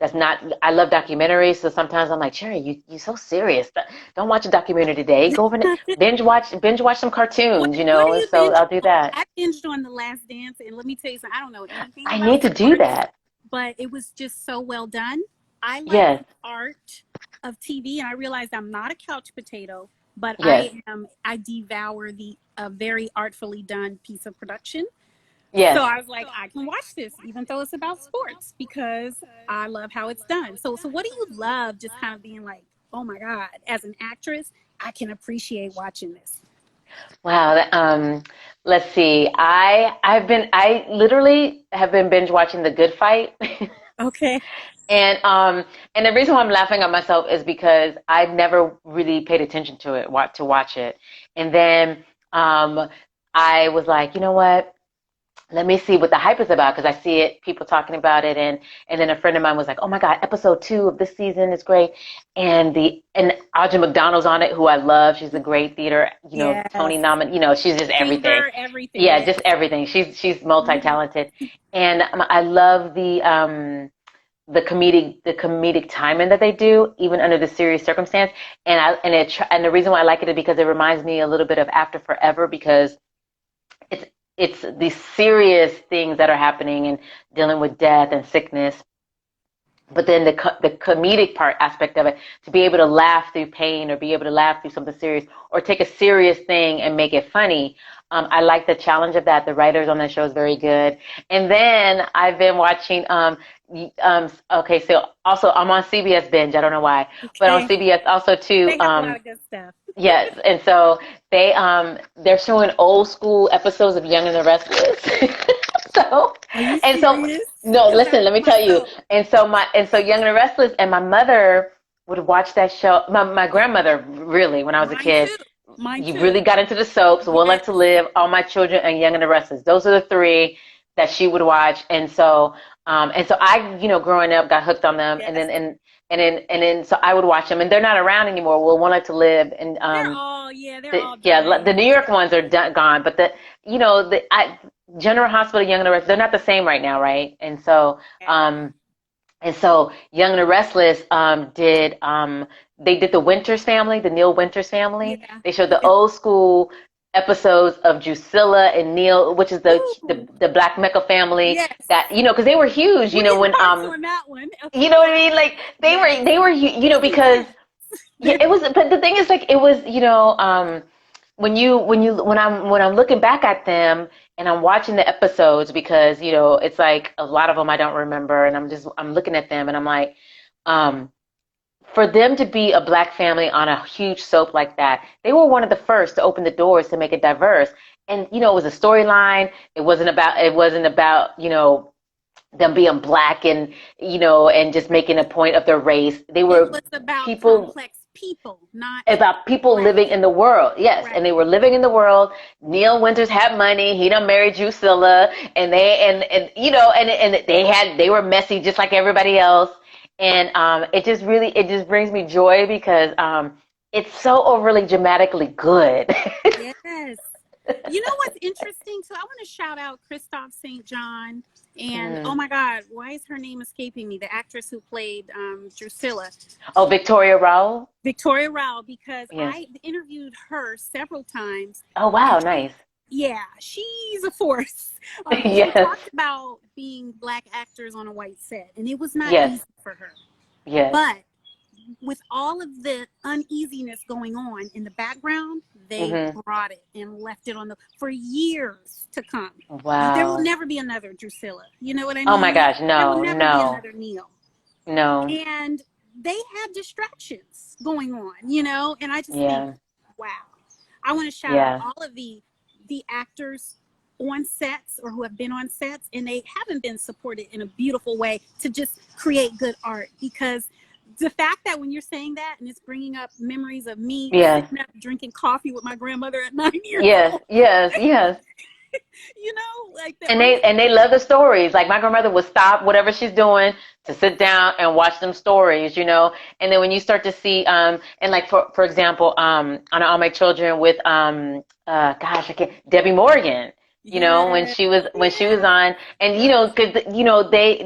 that's not. I love documentaries, so sometimes I'm like, Cherry, you're so serious. Don't watch a documentary today. Go over and binge watch some What cartoons, What are and you so binging I'll do on? that. I binged on The Last Dance, and let me tell you something. I don't know anything I about need to do sports, that. but it was just so well done. I like Yes, the art of TV, and I realized I'm not a couch potato, but yes, I devour the a very artfully done piece of production. So yes. I was like, I can watch this, even though it's about sports, because I love how it's done. So what do you love? Just kind of being like, oh my god, as an actress, I can appreciate watching this. Wow. Let's see. I literally have been binge watching The Good Fight. Okay. And the reason why I'm laughing at myself is because I never really paid attention to it, to watch it. And then I was like, you know what? Let me see what the hype is about because I see it, people talking about it, and then a friend of mine was like, "Oh my God, episode 2 of this season is great," and Audra McDonald's on it, who I love. She's a great theater, Tony Yes. nomin, she's just everything. Singer, everything. Yeah, Yes. just everything. She's Mhm. multi-talented, and I love the comedic timing that they do, even under the serious circumstance. And the reason why I like it is because it reminds me a little bit of After Forever because it's it's these serious things that are happening and dealing with death and sickness, but then the comedic part aspect of it, to be able to laugh through pain or be able to laugh through something serious or take a serious thing and make it funny. I like the challenge of that. The writers on that show is very good. And then I've been watching okay, so also I'm on CBS binge. I don't know why, but on Okay. CBS also too. They have a lot of good stuff. Yes, and so they're showing old school episodes of Young and the Restless. so Are you and so serious? no, Because that listen, was let me my tell you. soul. And so Young and the Restless and my mother would watch that show. My grandmother really when I was a Mine kid, too. Mine you too. really got into the soaps, One Yes. Life to Live, All My Children, and Young and the Restless. Those are the three that she would watch. And so I, growing up, got hooked on them, and Yes. then so I would watch them, and they're not around anymore. Well, One Life to Live and They're all the dying. New York ones are gone, but General Hospital, Young and the Restless, they're not the same right now, right? And so Young and the Restless they did the Winters family, the Neil Winters family. Yeah. They showed the It's old school episodes of Drusilla and Neil, which is the Ooh, the Black Mecca family. yes. That because they were huge. We'll get When parts on that one. you Okay. know what I mean? Like Yes. they were They're because intense. yeah, They're it was. But the thing is, like, it was when I'm looking back at them and I'm watching the episodes because it's like a lot of them I don't remember, and I'm looking at them and I'm like, um, for them to be a Black family on a huge soap like that, they were one of the first to open the doors to make it diverse. And it was a storyline. It wasn't about them being Black and and just making a point of their race. They it were was about people complex people, not about people black living in the people. world. Yes, Right. and they were living in the world. Neil Winters had money. He done married Drusilla, and they were messy just like everybody else. And it just brings me joy because it's so overly dramatically good. Yes. You know what's interesting? So I want to shout out Christophe St. John and oh Mm. my God, why is her name escaping me? The actress who played Drusilla, Oh, Victoria Rowell. Victoria Rao, because Yes. I interviewed her several times, Oh and wow, nice. yeah, she's a force. She Yes. talked about being Black actors on a white set, and it was not Yes. easy for her. Yes. But with all of the uneasiness going on in the background, they Hmm. brought it and left it on the for years to come. There will Wow. never be another Drusilla. You know what I Oh my mean? gosh, There will no, never be no, another Neil. no. And they had distractions going on, and I just think, Yeah. wow. I want to shout out Yeah. all of the actors on sets or who have been on sets and they haven't been supported in a beautiful way to just create good art, because the fact that when you're saying that and it's bringing up memories of me Yes. sitting up drinking coffee with my grandmother at 9 years Yes. old, Yes. Yes. like the And only they love the stories. Like my grandmother would stop whatever she's doing to sit down and watch them stories. And then when you start to see and like for example, on All My Children with gosh, I can't Debbie Morgan, when yeah, she was yeah, on, and yeah. 'cause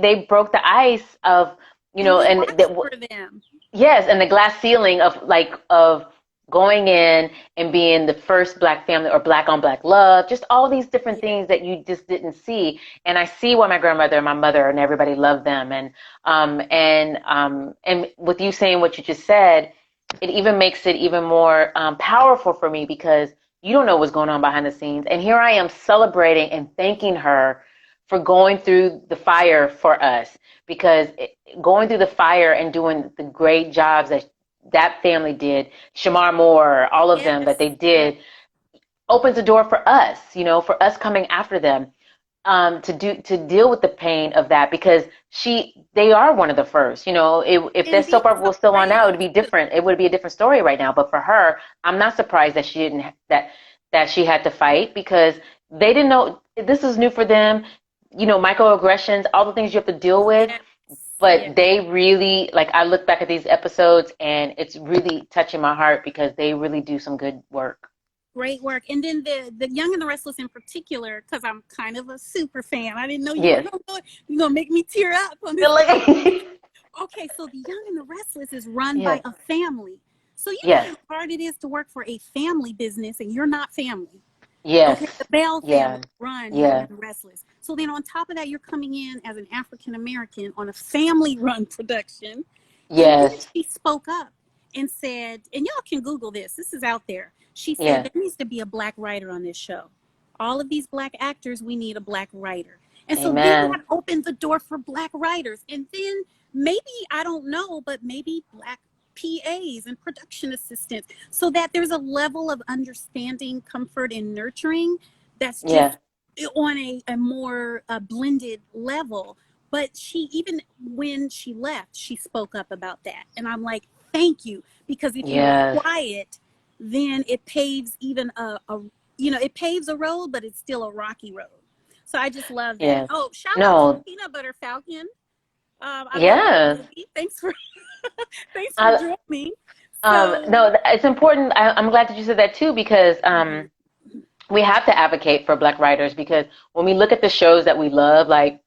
they broke the ice of And we and watched for them. yes, and the glass ceiling of going in and being the first Black family or Black on Black love, just all these different Yeah. things that you just didn't see. And I see why my grandmother and my mother and everybody loved them. And with you saying what you just said, it even makes it even more powerful for me because you don't know what's going on behind the scenes. And here I am celebrating and thanking her for going through the fire for us because going through the fire and doing the great jobs that family did, Shamar Moore, all of them that Yes. they Yes. did, opens the door for us, for us coming after them, to deal with the pain of that because they are one of the first. If And that being soap opera so was still on now, brave it'd be too. different. It would be a different story right now. But for her, I'm not surprised that she didn't that she had to fight because they didn't know this is new for them. Microaggressions, all the things you have to deal with. Yes. Yes. But they really, like, I look back at these episodes and it's really touching my heart because they really do some good work. Great work. And then the Young and the Restless in particular, because I'm kind of a super fan. I didn't know you were Yes. going to do it. You're going to make me tear up on this. Okay, so the Young and the Restless is run by Yes. a family. So you know Yes. how hard it is to work for a family business and you're not family. Yes. Okay, the Bell Yeah. family run Young Yeah. and the Restless. So then on top of that, you're coming in as an African American on a family run production. And then Yes. she spoke up and said, and y'all can Google this, this is out there. She said, Yeah. there needs to be a Black writer on this show. All of these Black actors, we need a Black writer. And so then Amen. that opened the door for Black writers. And then maybe, I don't know, but maybe Black PAs and production assistants, so that there's a level of understanding, comfort, and nurturing that's Yeah. just on a more blended level. But she, even when she left, she spoke up about that. And I'm like, thank you. Because if you were Yes. quiet, then it paves even it paves a road, but it's still a rocky road. So I just love that. Yes. Oh, shout out to No. Peanut Butter Falcon. I love you, Yes. baby. Thanks for I, joining. So, no, it's important. I'm glad that you said that too because we have to advocate for Black writers because when we look at the shows that we love, like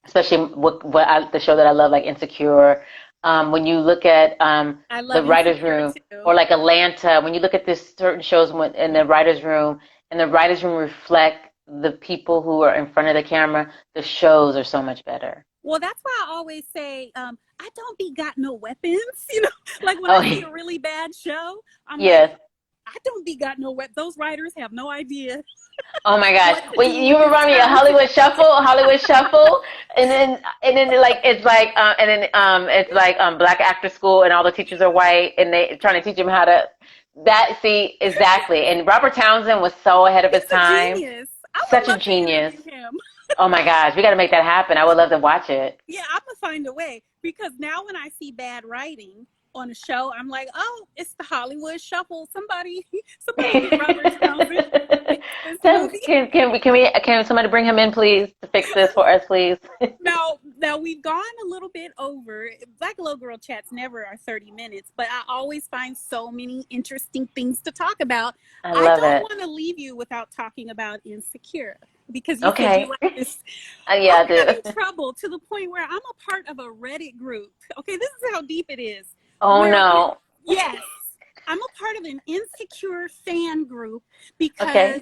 especially the show that I love, like Insecure, When you look at I the love writer's Insecure room, too. or like Atlanta, when you look at this certain shows in the writer's room, and the writer's room reflect the people who are in front of the camera, the shows are so much better. Well, that's why I always say, I don't be got no weapons. You know, like when I Oh, see a really bad show, I'm like, yes. I don't be got no weapons. Those writers have no idea Oh my gosh. what to Well, do with you this remind me of talented. Hollywood Shuffle, and then like it's like black actor school, and all the teachers are white, and they trying to teach them how to see exactly. And Robert Townsend was so ahead of his He's a time, genius. I would such a love to genius. interview him. Oh my gosh, we got to make that happen. I would love to watch it. Yeah, I'm gonna find a way because now when I see bad writing on a show, I'm like, oh, it's the Hollywood Shuffle. Somebody get Robert Townsend to fix this movie. Can somebody bring him in, please, to fix this for us, please? Now we've gone a little bit over. Black Little Girl Chats never are 30 minutes, but I always find so many interesting things to talk about. I I love don't it. want to leave you without talking about Insecure because you said you Okay. like this. Yeah, I'm I do. having trouble to the point where I'm a part of a Reddit group. Okay, this is how deep it is. Oh Where no. yes, I'm a part of an Insecure fan group because Okay.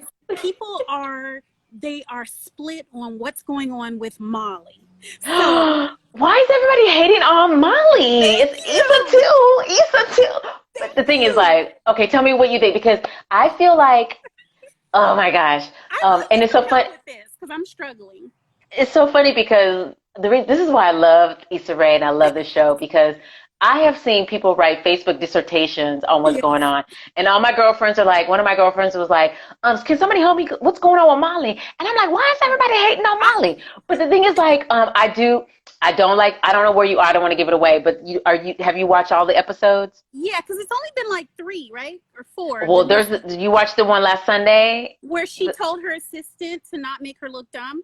they are split on what's going on with Molly. So Why is everybody hating on Molly? thank It's Issa you. too. Issa too. But the Thank thing is, you. like, okay, tell me what you think, because I feel like, oh my gosh, I really and need it's so some fun. help with this because I'm struggling. It's so funny because this is why I love Issa Rae and I love this show, because I have seen people write Facebook dissertations on what's going Yes. on, and all my girlfriends are like. One of my girlfriends was like, "Can somebody help me? What's going on with Molly?" And I'm like, "Why is everybody hating on I, Molly?" But the thing is, like, I don't like. I don't know where you are. I don't want to give it away, but have you watched all the episodes? yeah, because it's only been like 3, right? Or 4. The Well, new you watched the one last Sunday. where she told her assistant to not make her look dumb.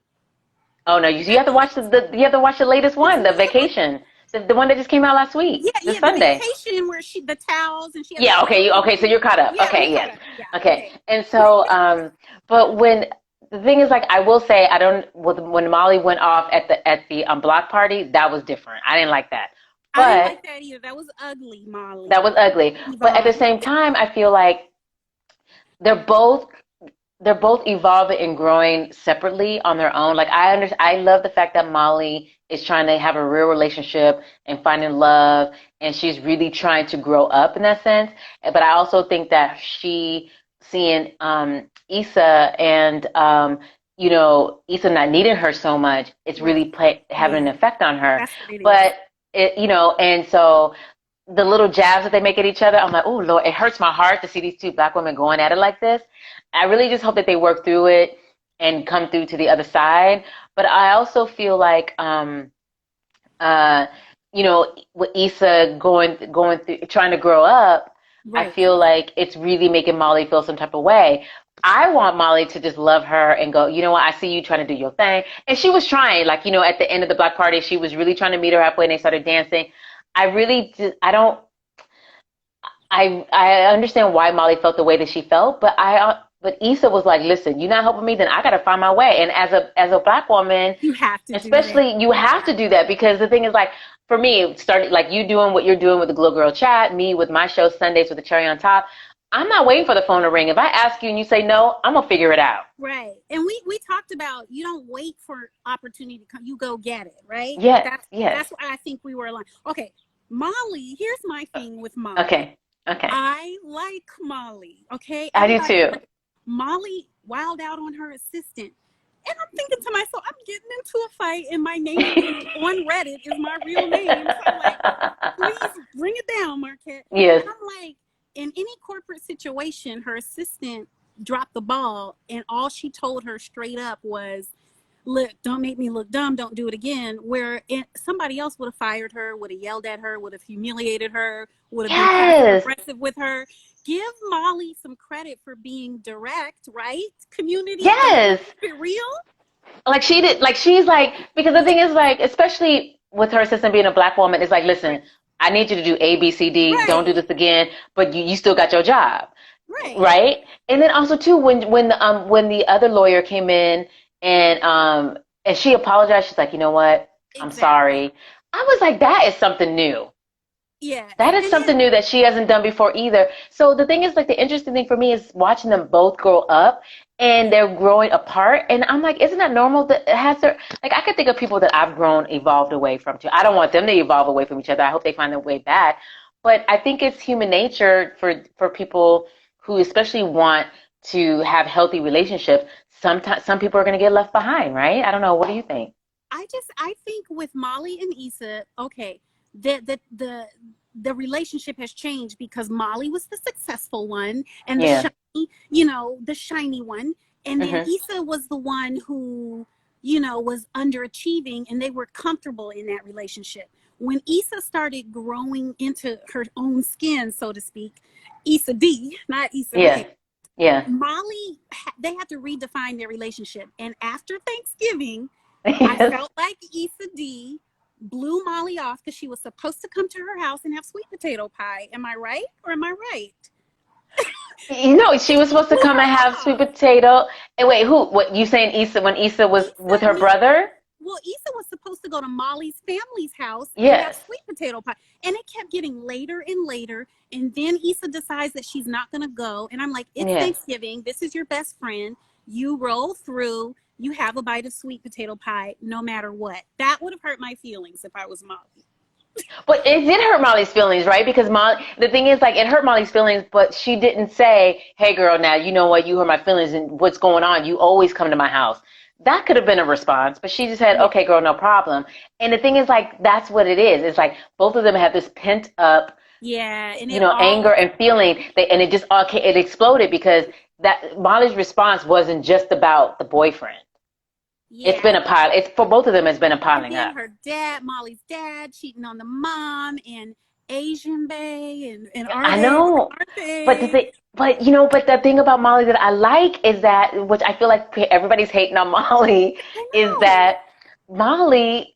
Oh no, you have to watch you have to watch the latest Which one, the one? vacation, the one that just came out last week, Yeah, this yeah, the Sunday. vacation where the towels and she had the Yeah, okay, towels. okay, so you're caught up. Yeah, I'm Okay, caught yes. up. Yeah, Okay. okay. And so but when the thing is, like, I will say, I don't when Molly went off at the block party, that was different. I didn't like that. I didn't But like that either. That was ugly, that Molly. was ugly. But at the Yvonne. same time, I feel like they're both they're both evolving and growing separately on their own. Like, I love the fact that Molly is trying to have a real relationship and finding love, and she's really trying to grow up in that sense. But I also think that she seeing Issa and Issa not needing her so much, it's Right. really having an Yeah, effect on her. that's what it is. But and so the little jabs that they make at each other, I'm like, oh Lord, it hurts my heart to see these two black women going at it like this. I really just hope that they work through it and come through to the other side. But I also feel like, uh, with Issa going through trying to grow up, I Right. feel like it's really making Molly feel some type of way. I want Molly to just love her and go, you know what, I see you trying to do your thing. And she was trying, like, at the end of the block party, she was really trying to meet her halfway and they started dancing. I really just, I don't, I understand why Molly felt the way that she felt, but Issa was like, listen, you're not helping me, then I got to find my way. And as a black woman, You have to do that. especially, you have to do that, because the thing is, like, for me, it started like you doing what you're doing with the Glow Girl Chat, me with my show Sundays with the cherry on top. I'm not waiting for the phone to ring. If I ask you and you say no, I'm gonna figure it out. Right. And we talked about you don't wait for opportunity to come. You go get it, right? Yes, That's yes. why I think we were aligned. Okay. Molly, here's my thing with Molly. Okay, okay. I like Molly. Okay. I do Everybody too. Molly wild out on her assistant. And I'm thinking to myself, I'm getting into a fight and my name on Reddit is my real name. So I'm like, please bring it down, Markette. Yes. And I'm like, in any corporate situation, her assistant dropped the ball and all she told her straight up was, look, don't make me look dumb, don't do it again. Somebody else would have fired her, would have yelled at her, would have humiliated her, would have been passive Yes. aggressive with her. Give Molly some credit for being direct, right? Community, Yes. keep it real. Like she did, like she's like, because the thing is, like, especially with her assistant being a black woman, it's like, Right, listen, I need you to do A, B, C, D. Don't do right, this again, but you still got your job, right. right? And then also too, when the other lawyer came in and she apologized, she's like, you know what, I'm Exactly. sorry. I was like, that is something new. Yeah, That is and then something new that she hasn't done before either. So the thing is, like, the interesting thing for me is watching them both grow up and yeah, they're growing apart. And I'm like, isn't that normal? That has their, like, I could think of people that I've grown, evolved away from too. I don't want them to evolve away from each other. I hope they find their way back. But I think it's human nature for people who especially want to have healthy relationships. Sometimes some people are going to get left behind, right? I don't know. What do you think? I think with Molly and Issa, okay, the relationship has changed because Molly was the successful one and the Yeah. shiny, the shiny one, and then Hmm. Issa was the one who, was underachieving, and they were comfortable in that relationship. When Issa started growing into her own skin, so to speak, Issa D, not Issa Yeah. Rae, Yeah. Molly, they had to redefine their relationship. And after Thanksgiving, I Yes. felt like Issa D blew Molly off because she was supposed to come to her house and have sweet potato pie. Am I right or am I right? You know, she was supposed to Blew come and have her sweet off. potato. And wait, who? What you saying? Issa when Issa was with Issa her needed, brother? well, Issa was supposed to go to Molly's family's house and have Yes. sweet potato pie. And it kept getting later and later. And then Issa decides that she's not going to go. And I'm like, it's Yeah. Thanksgiving. This is your best friend. You roll through. You have a bite of sweet potato pie no matter what. That would have hurt my feelings if I was Molly. But it did hurt Molly's feelings, right? Because Molly, the thing is, like, it hurt Molly's feelings, but she didn't say, "Hey, girl, now you know what? You hurt my feelings, and what's going on? You always come to my house." That could have been a response, but she just said, Yeah. "Okay, girl, no problem." And the thing is, like, that's what it is. It's like both of them have this pent up, Yeah. And it anger all, and feeling, and it just all it exploded because that Molly's response wasn't just about the boyfriend. It's yeah. been a pile. It's for both of them. It's been a And piling then up. her dad, Molly's dad, cheating on the mom, and Asian Bay, and are I they or know, aren't but the they? thing, but the thing about Molly that I like is that, which I feel like everybody's hating on Molly, I is know. that Molly,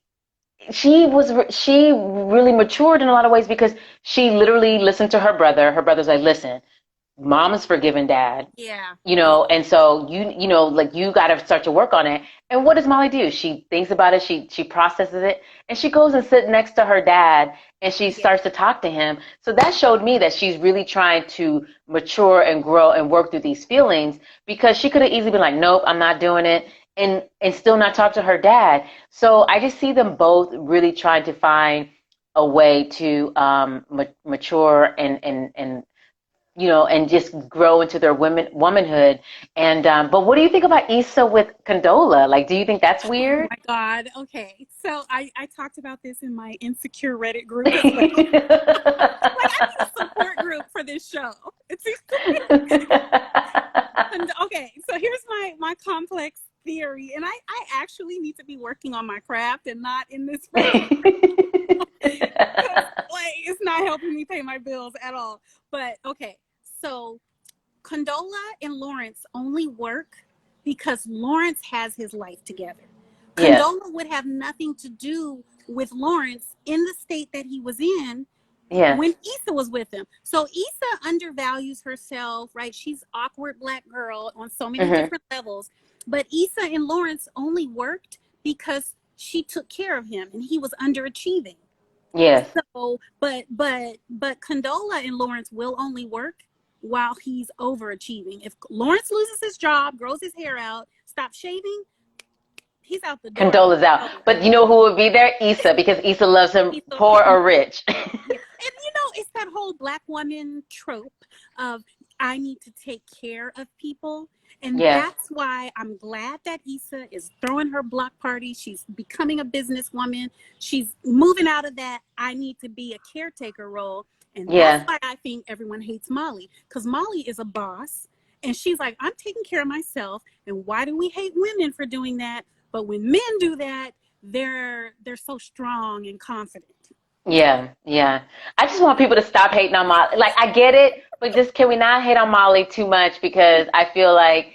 she really matured in a lot of ways because she literally listened to her brother. Her brother's like, listen, mom is forgiving dad, Yeah. Yeah. and so like you got to start to work on it. And what does Molly do? She thinks about it, she processes it, and she goes and sits next to her dad and she Yeah. starts to talk to him. So that showed me that she's really trying to mature and grow and work through these feelings, because she could have easily been like, nope, I'm not doing it, and still not talk to her dad. So I just see them both really trying to find a way to mature and and just grow into their womanhood. And but what do you think about Issa with Condola? Like, do you think that's Oh weird? my God. Okay. So I talked about this in my insecure Reddit group as well. Like I need a support group for this show. It's and okay. So here's my complex theory, and I actually need to be working on my craft and not in this room because like it's not helping me pay my bills at all. But okay. So Condola and Lawrence only work because Lawrence has his life together. Yeah, Condola would have nothing to do with Lawrence in the state that he was in yeah. when Issa was with him. So Issa undervalues herself, right? She's awkward black girl on so many Hmm. different levels. But Issa and Lawrence only worked because she took care of him and he was underachieving. Yes. So, but Condola and Lawrence will only work while he's overachieving. If Lawrence loses his job, grows his hair out, stops shaving, he's out the door. I'm Condola's out. telling But you know who would be there? Issa, because Issa loves him you. poor or rich. Yeah. And it's that whole black woman trope of I need to take care of people. And Yeah. that's why I'm glad that Issa is throwing her block party. She's becoming a businesswoman. She's moving out of that I need to be a caretaker role. And that's Yeah. why I think everyone hates Molly. Because Molly is a boss. And she's like, I'm taking care of myself. And why do we hate women for doing that? But when men do that, they're so strong and confident. Yeah, yeah. I just want people to stop hating on Molly. Like, I get it, but just can we not hate on Molly too much, because I feel like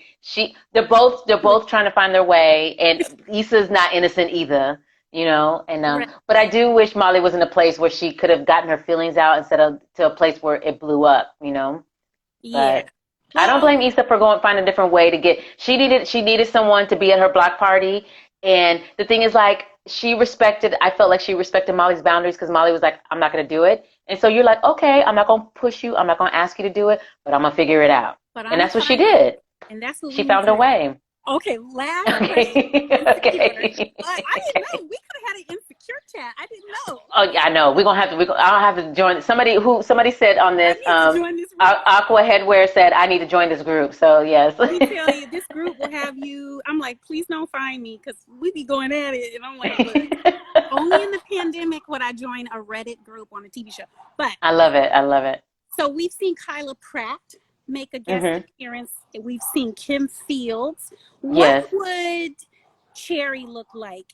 they're both trying to find their way, and Issa's not innocent either, And Right. but I do wish Molly was in a place where she could have gotten her feelings out instead of to a place where it blew up. Yeah. But I don't Well, blame Issa for going find a different way to get. She needed someone to be at her block party, and the thing is, like, I felt like she respected Molly's boundaries because Molly was like, I'm not going to do it. And so you're like, okay, I'm not going to push you. I'm not going to ask you to do it, but I'm going to figure it out. But And I'm that's what she excited. did. And that's what She we need found a to. way. Okay, last question. Okay. Insecure. Okay. I didn't know. We could have had an insecure chat. I didn't know. Oh yeah, I know. We're gonna have to. I'll have to join. Somebody said on I this. need to join this group. Aqua Headwear said I need to join this group. So yes. Let me tell you, this group will have you. I'm like, please don't find me because we be going at it. And I'm like, look, only in the pandemic would I join a Reddit group on a TV show. But I love it. I love it. so we've seen Kyla Pratt make a guest appearance. We've seen Kim Fields. What Yes. would Cherry look like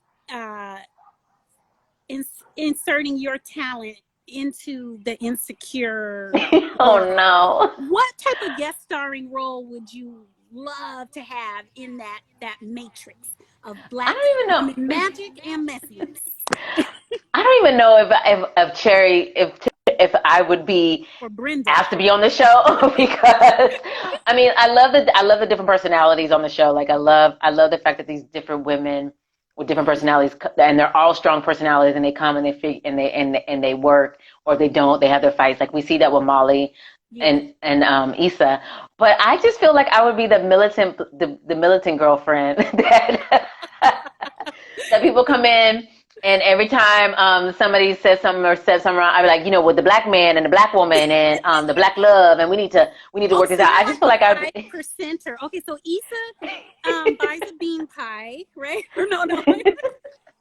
inserting your talent into the Insecure Oh world? no. What type of guest starring role would you love to have in that matrix of black I don't even know. women magic and messiness? I don't even know if Cherry if I would be Or Brenda. asked to be on the show because I mean I love the different personalities on the show. Like I love the fact that these different women with different personalities and they're all strong personalities and they come and they work or they don't. They have their fights. Like we see that with Molly and Issa. But I just feel like I would be the militant girlfriend that people come in. And every time somebody says something or says something wrong, I'd be like, with the black man and the black woman and the black love, and we need to work this out. I just feel like I'd be percenter. Okay, so Issa buys a bean pie, right? Or no. And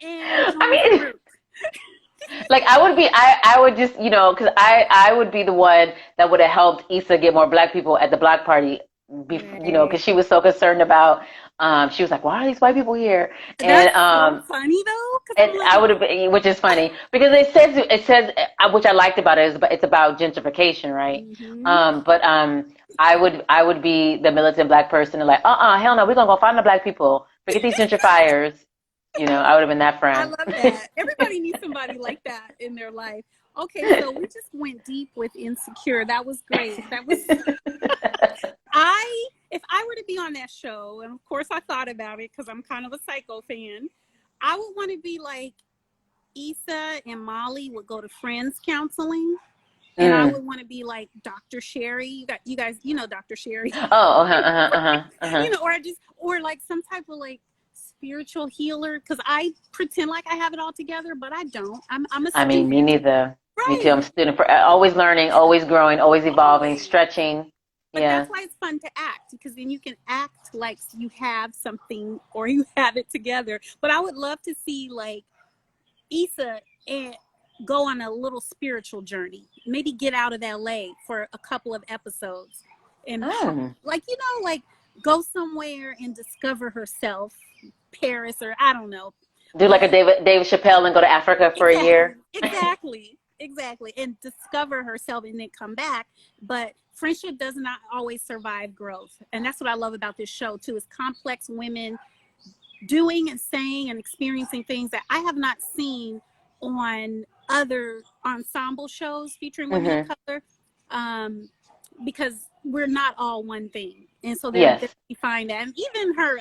I mean, like I would just, because I would be the one that would have helped Issa get more black people at the block party, because she was so concerned about. She was like, "Why are these white people here?" And so funny though. And I would have been, which is funny because it says, which I liked about it is, it's about gentrification, right? But I would be the militant black person and like, hell no, we're gonna go find the black people. Forget these gentrifiers. I would have been that friend. I love that. Everybody needs somebody like that in their life. Okay, so we just went deep with Insecure. That was great. That was. If I were to be on that show, and of course I thought about it because I'm kind of a Psycho fan, I would want to be like Issa and Molly would go to friends counseling, and I would want to be like Dr. Sherry. You guys, Dr. Sherry. Oh, or like some type of like spiritual healer because I pretend like I have it all together, but I don't. I'm a student. I mean, me neither. Right. Me too. I'm a student, always learning, always growing, always evolving, stretching. But that's why it's fun to act, because then you can act like you have something or you have it together. But I would love to see like Issa go on a little spiritual journey. Maybe get out of LA for a couple of episodes and like go somewhere and discover herself, Paris or I don't know. Do like a David Chappelle and go to Africa for a year. Exactly. And discover herself and then come back. But friendship does not always survive growth. And that's what I love about this show too, is complex women doing and saying and experiencing things that I have not seen on other ensemble shows featuring women of color. Because we're not all one thing. And so they find that. And even her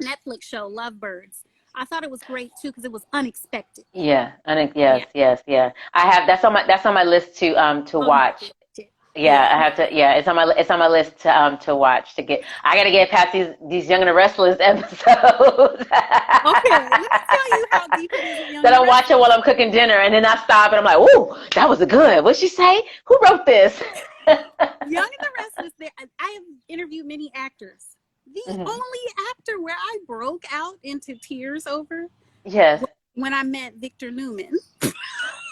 Netflix show, Lovebirds, I thought it was great too because it was unexpected. Yes. I have that's on my list to watch. Yeah, I have to. Yeah, it's on my list to watch. I got to get past these Young and the Restless episodes. Okay, let me tell you how deep it is. That I'm watching while I'm cooking dinner, and then I stop and I'm like, "Ooh, that was good. What'd she say? Who wrote this?" Young and the Restless. I have interviewed many actors. The only actor where I broke out into tears over. Yes. When I met Victor Newman.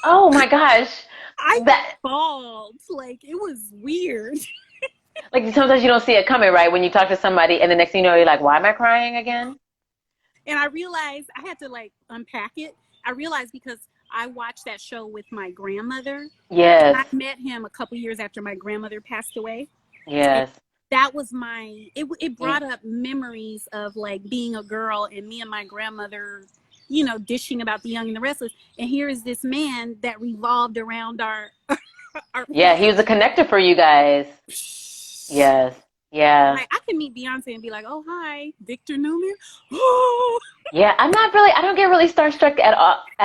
Oh my gosh. I bawled. Like, it was weird. Like, sometimes you don't see it coming, right? When you talk to somebody and the next thing you know, you're like, why am I crying again? And I realized I had to, unpack it. I realized because I watched that show with my grandmother. Yes. I met him a couple years after my grandmother passed away. Yes. And that was it brought up memories of, being a girl and me and my grandmother dishing about the Young and the Restless. And here is this man that revolved around our yeah, he was a connector for you guys. Yes. Yeah. Like I can meet Beyonce and be like, "Oh, hi, Victor Newman." Oh, Yeah, I don't get really starstruck at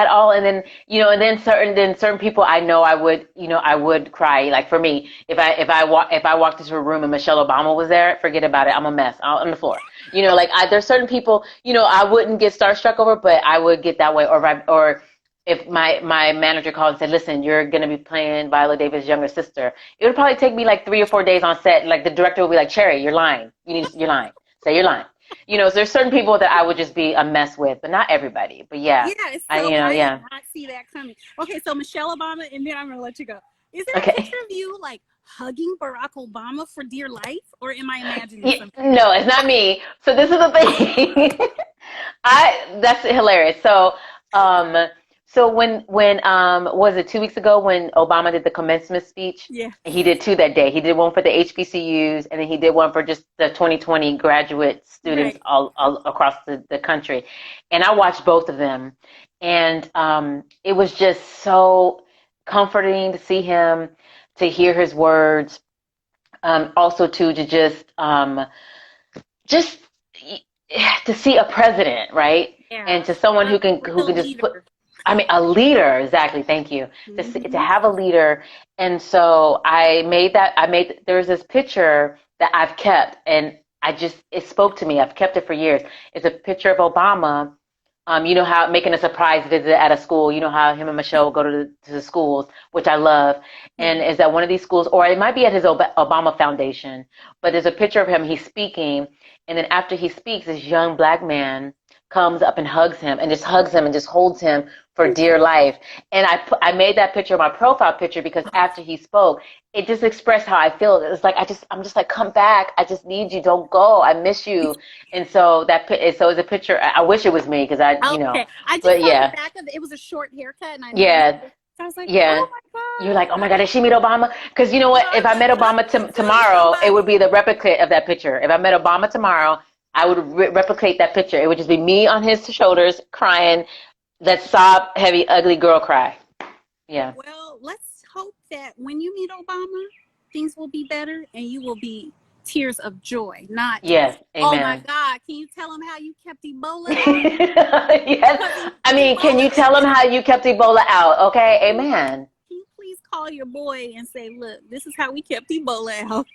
all. And then, and then certain people I know I would cry. Like for me, if I walked into a room and Michelle Obama was there, forget about it. I'm a mess. I'm on the floor. There's certain people, I wouldn't get starstruck over, but I would get that way. Or if my manager called and said, "Listen, you're going to be playing Viola Davis' younger sister," it would probably take me like 3 or 4 days on set. Like the director would be like, "Cherry, you're lying. You're lying. Say you're lying." So there's certain people that I would just be a mess with, but not everybody. But yeah, yeah. So I did yeah. not see that coming. Okay, so Michelle Obama, and then I'm gonna let you go. Is there a Okay. picture of you like hugging Barack Obama for dear life, or am I imagining something? No, it's not me. So this is the thing. That's hilarious. Um, so when was it 2 weeks ago when Obama did the commencement speech? Yeah. He did two that day. He did one for the HBCUs, and then he did one for just the 2020 graduate students Right. all across the country. And I watched both of them, and it was just so comforting to see him, to hear his words, also to just to see a president, right? Yeah. And to someone A who real can just put, leader. I mean, a leader, exactly. Thank you. To Hmm. have a leader. And so there's this picture that I've kept, and it spoke to me. I've kept it for years. It's a picture of Obama. How making a surprise visit at a school, how him and Michelle go to the schools, which I love. And Yeah. is at one of these schools, or it might be at his Obama Foundation, but there's a picture of him, he's speaking. And then after he speaks, this young black man comes up and hugs him and just hugs him and just holds him for dear life. And I made that picture my profile picture because after he spoke, it just expressed how I feel. It's like I'm just like, come back. I just need you. Don't go. I miss you. And so it's a picture. I wish it was me because Okay. I just but saw the yeah, back of it. It was a short haircut, and I noticed yeah, it. So I was like, yeah. "Oh my You're like, oh god!" my God, did she meet Obama? Because you know what? If I met Obama Telling tomorrow, it would somebody. be the replicate of that picture. If I met Obama tomorrow, I would replicate that picture. It would just be me on his shoulders crying, that sob, heavy, ugly girl cry. Yeah. Well, let's hope that when you meet Obama, things will be better, and you will be tears of joy, not, Yes. "Oh my Amen. God, can you tell him how you kept Ebola out?" Yes. Because I mean, can you Ebola tell is them how you kept Ebola out? Okay. Can Amen. you please call your boy and say, "Look, this is how we kept Ebola out."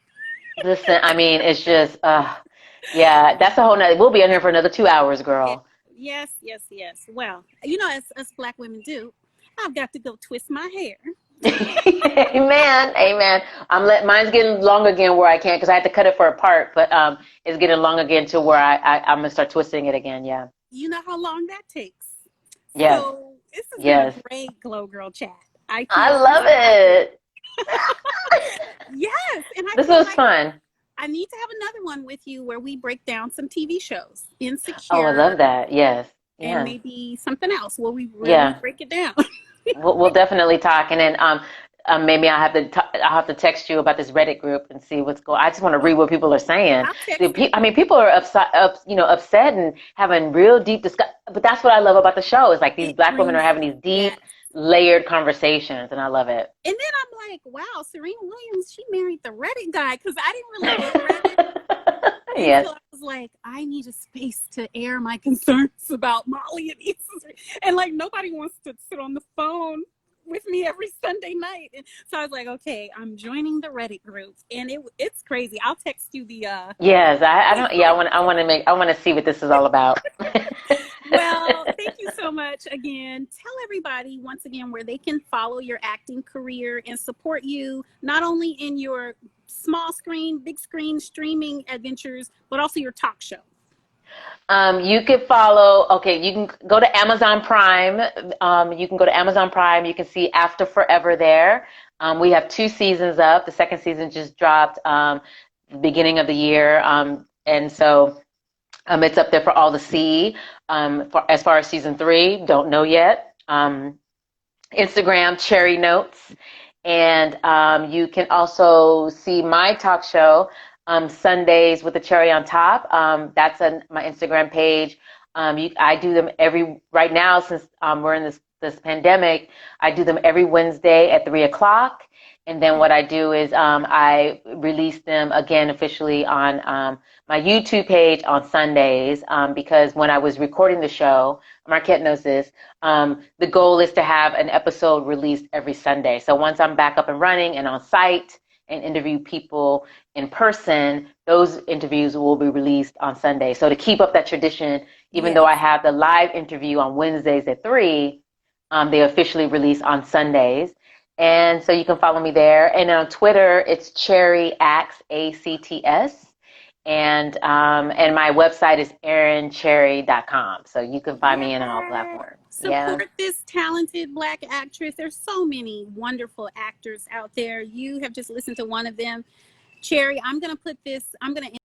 Listen, I mean, it's just, yeah, that's a whole nother, we'll be in here for another 2 hours, Yeah. girl. Yes, yes, yes. Well, as us black women do, I've got to go twist my hair. Amen. Amen. Mine's getting long again where I can't because I had to cut it for a part, but it's getting long again to where I'm gonna start twisting it again. Yeah. You know how long that takes. Yes. So this has been a Yes. great Glow Girl chat. I I feel love inspired. it. Yes, and I This feel was like fun. I need to have another one with you where we break down some TV shows, Oh, I Insecure, love that. Yes. and Yeah. maybe something else where we really Yeah. break it down. We'll definitely talk, and then maybe I'll have to text you about this Reddit group and see what's going. I just want to read what people are saying. I'll text you. I mean, people are upset and having real deep discuss. But that's what I love about the show is like these It black women are brings, having these yes. deep, layered conversations, and I love it. And then I'm like, wow, Serena Williams, she married the Reddit guy because I didn't really get Reddit Yes. until I was like, I need a space to air my concerns about Molly and Issa. And like, nobody wants to sit on the phone with me every Sunday night. And so I was like, okay, I'm joining the Reddit group, and it's crazy. I'll text you the. Yes. I don't. Yeah. I want to see what this is all about. Well, thank you so much again. Tell everybody once again where they can follow your acting career and support you, not only in your small screen, big screen streaming adventures, but also your talk show. You could follow, okay, you can go to Amazon Prime. You can go to Amazon Prime. You can see After Forever there. We have 2 seasons up. The second season just dropped the beginning of the year. And so it's up there for all to see. As far as season 3, don't know yet. Instagram, Cherry Notes. And you can also see my talk show, Sundays with the Cherry on Top. That's on my Instagram page. I do them right now since we're in this pandemic, I do them every Wednesday at 3 o'clock. And then what I do is I release them again officially on my YouTube page on Sundays because when I was recording the show, Markette knows this, the goal is to have an episode released every Sunday. So once I'm back up and running and on site and interview people in person, those interviews will be released on Sunday. So to keep up that tradition, even though I have the live interview on Wednesdays at 3, they officially release on Sundays. And so you can follow me there. And on Twitter, it's Cherry Acts, ACTS. And my website is erincherry.com. So you can find me in all platforms. Support this talented Black actress. There's so many wonderful actors out there. You have just listened to one of them. Cherry, I'm going to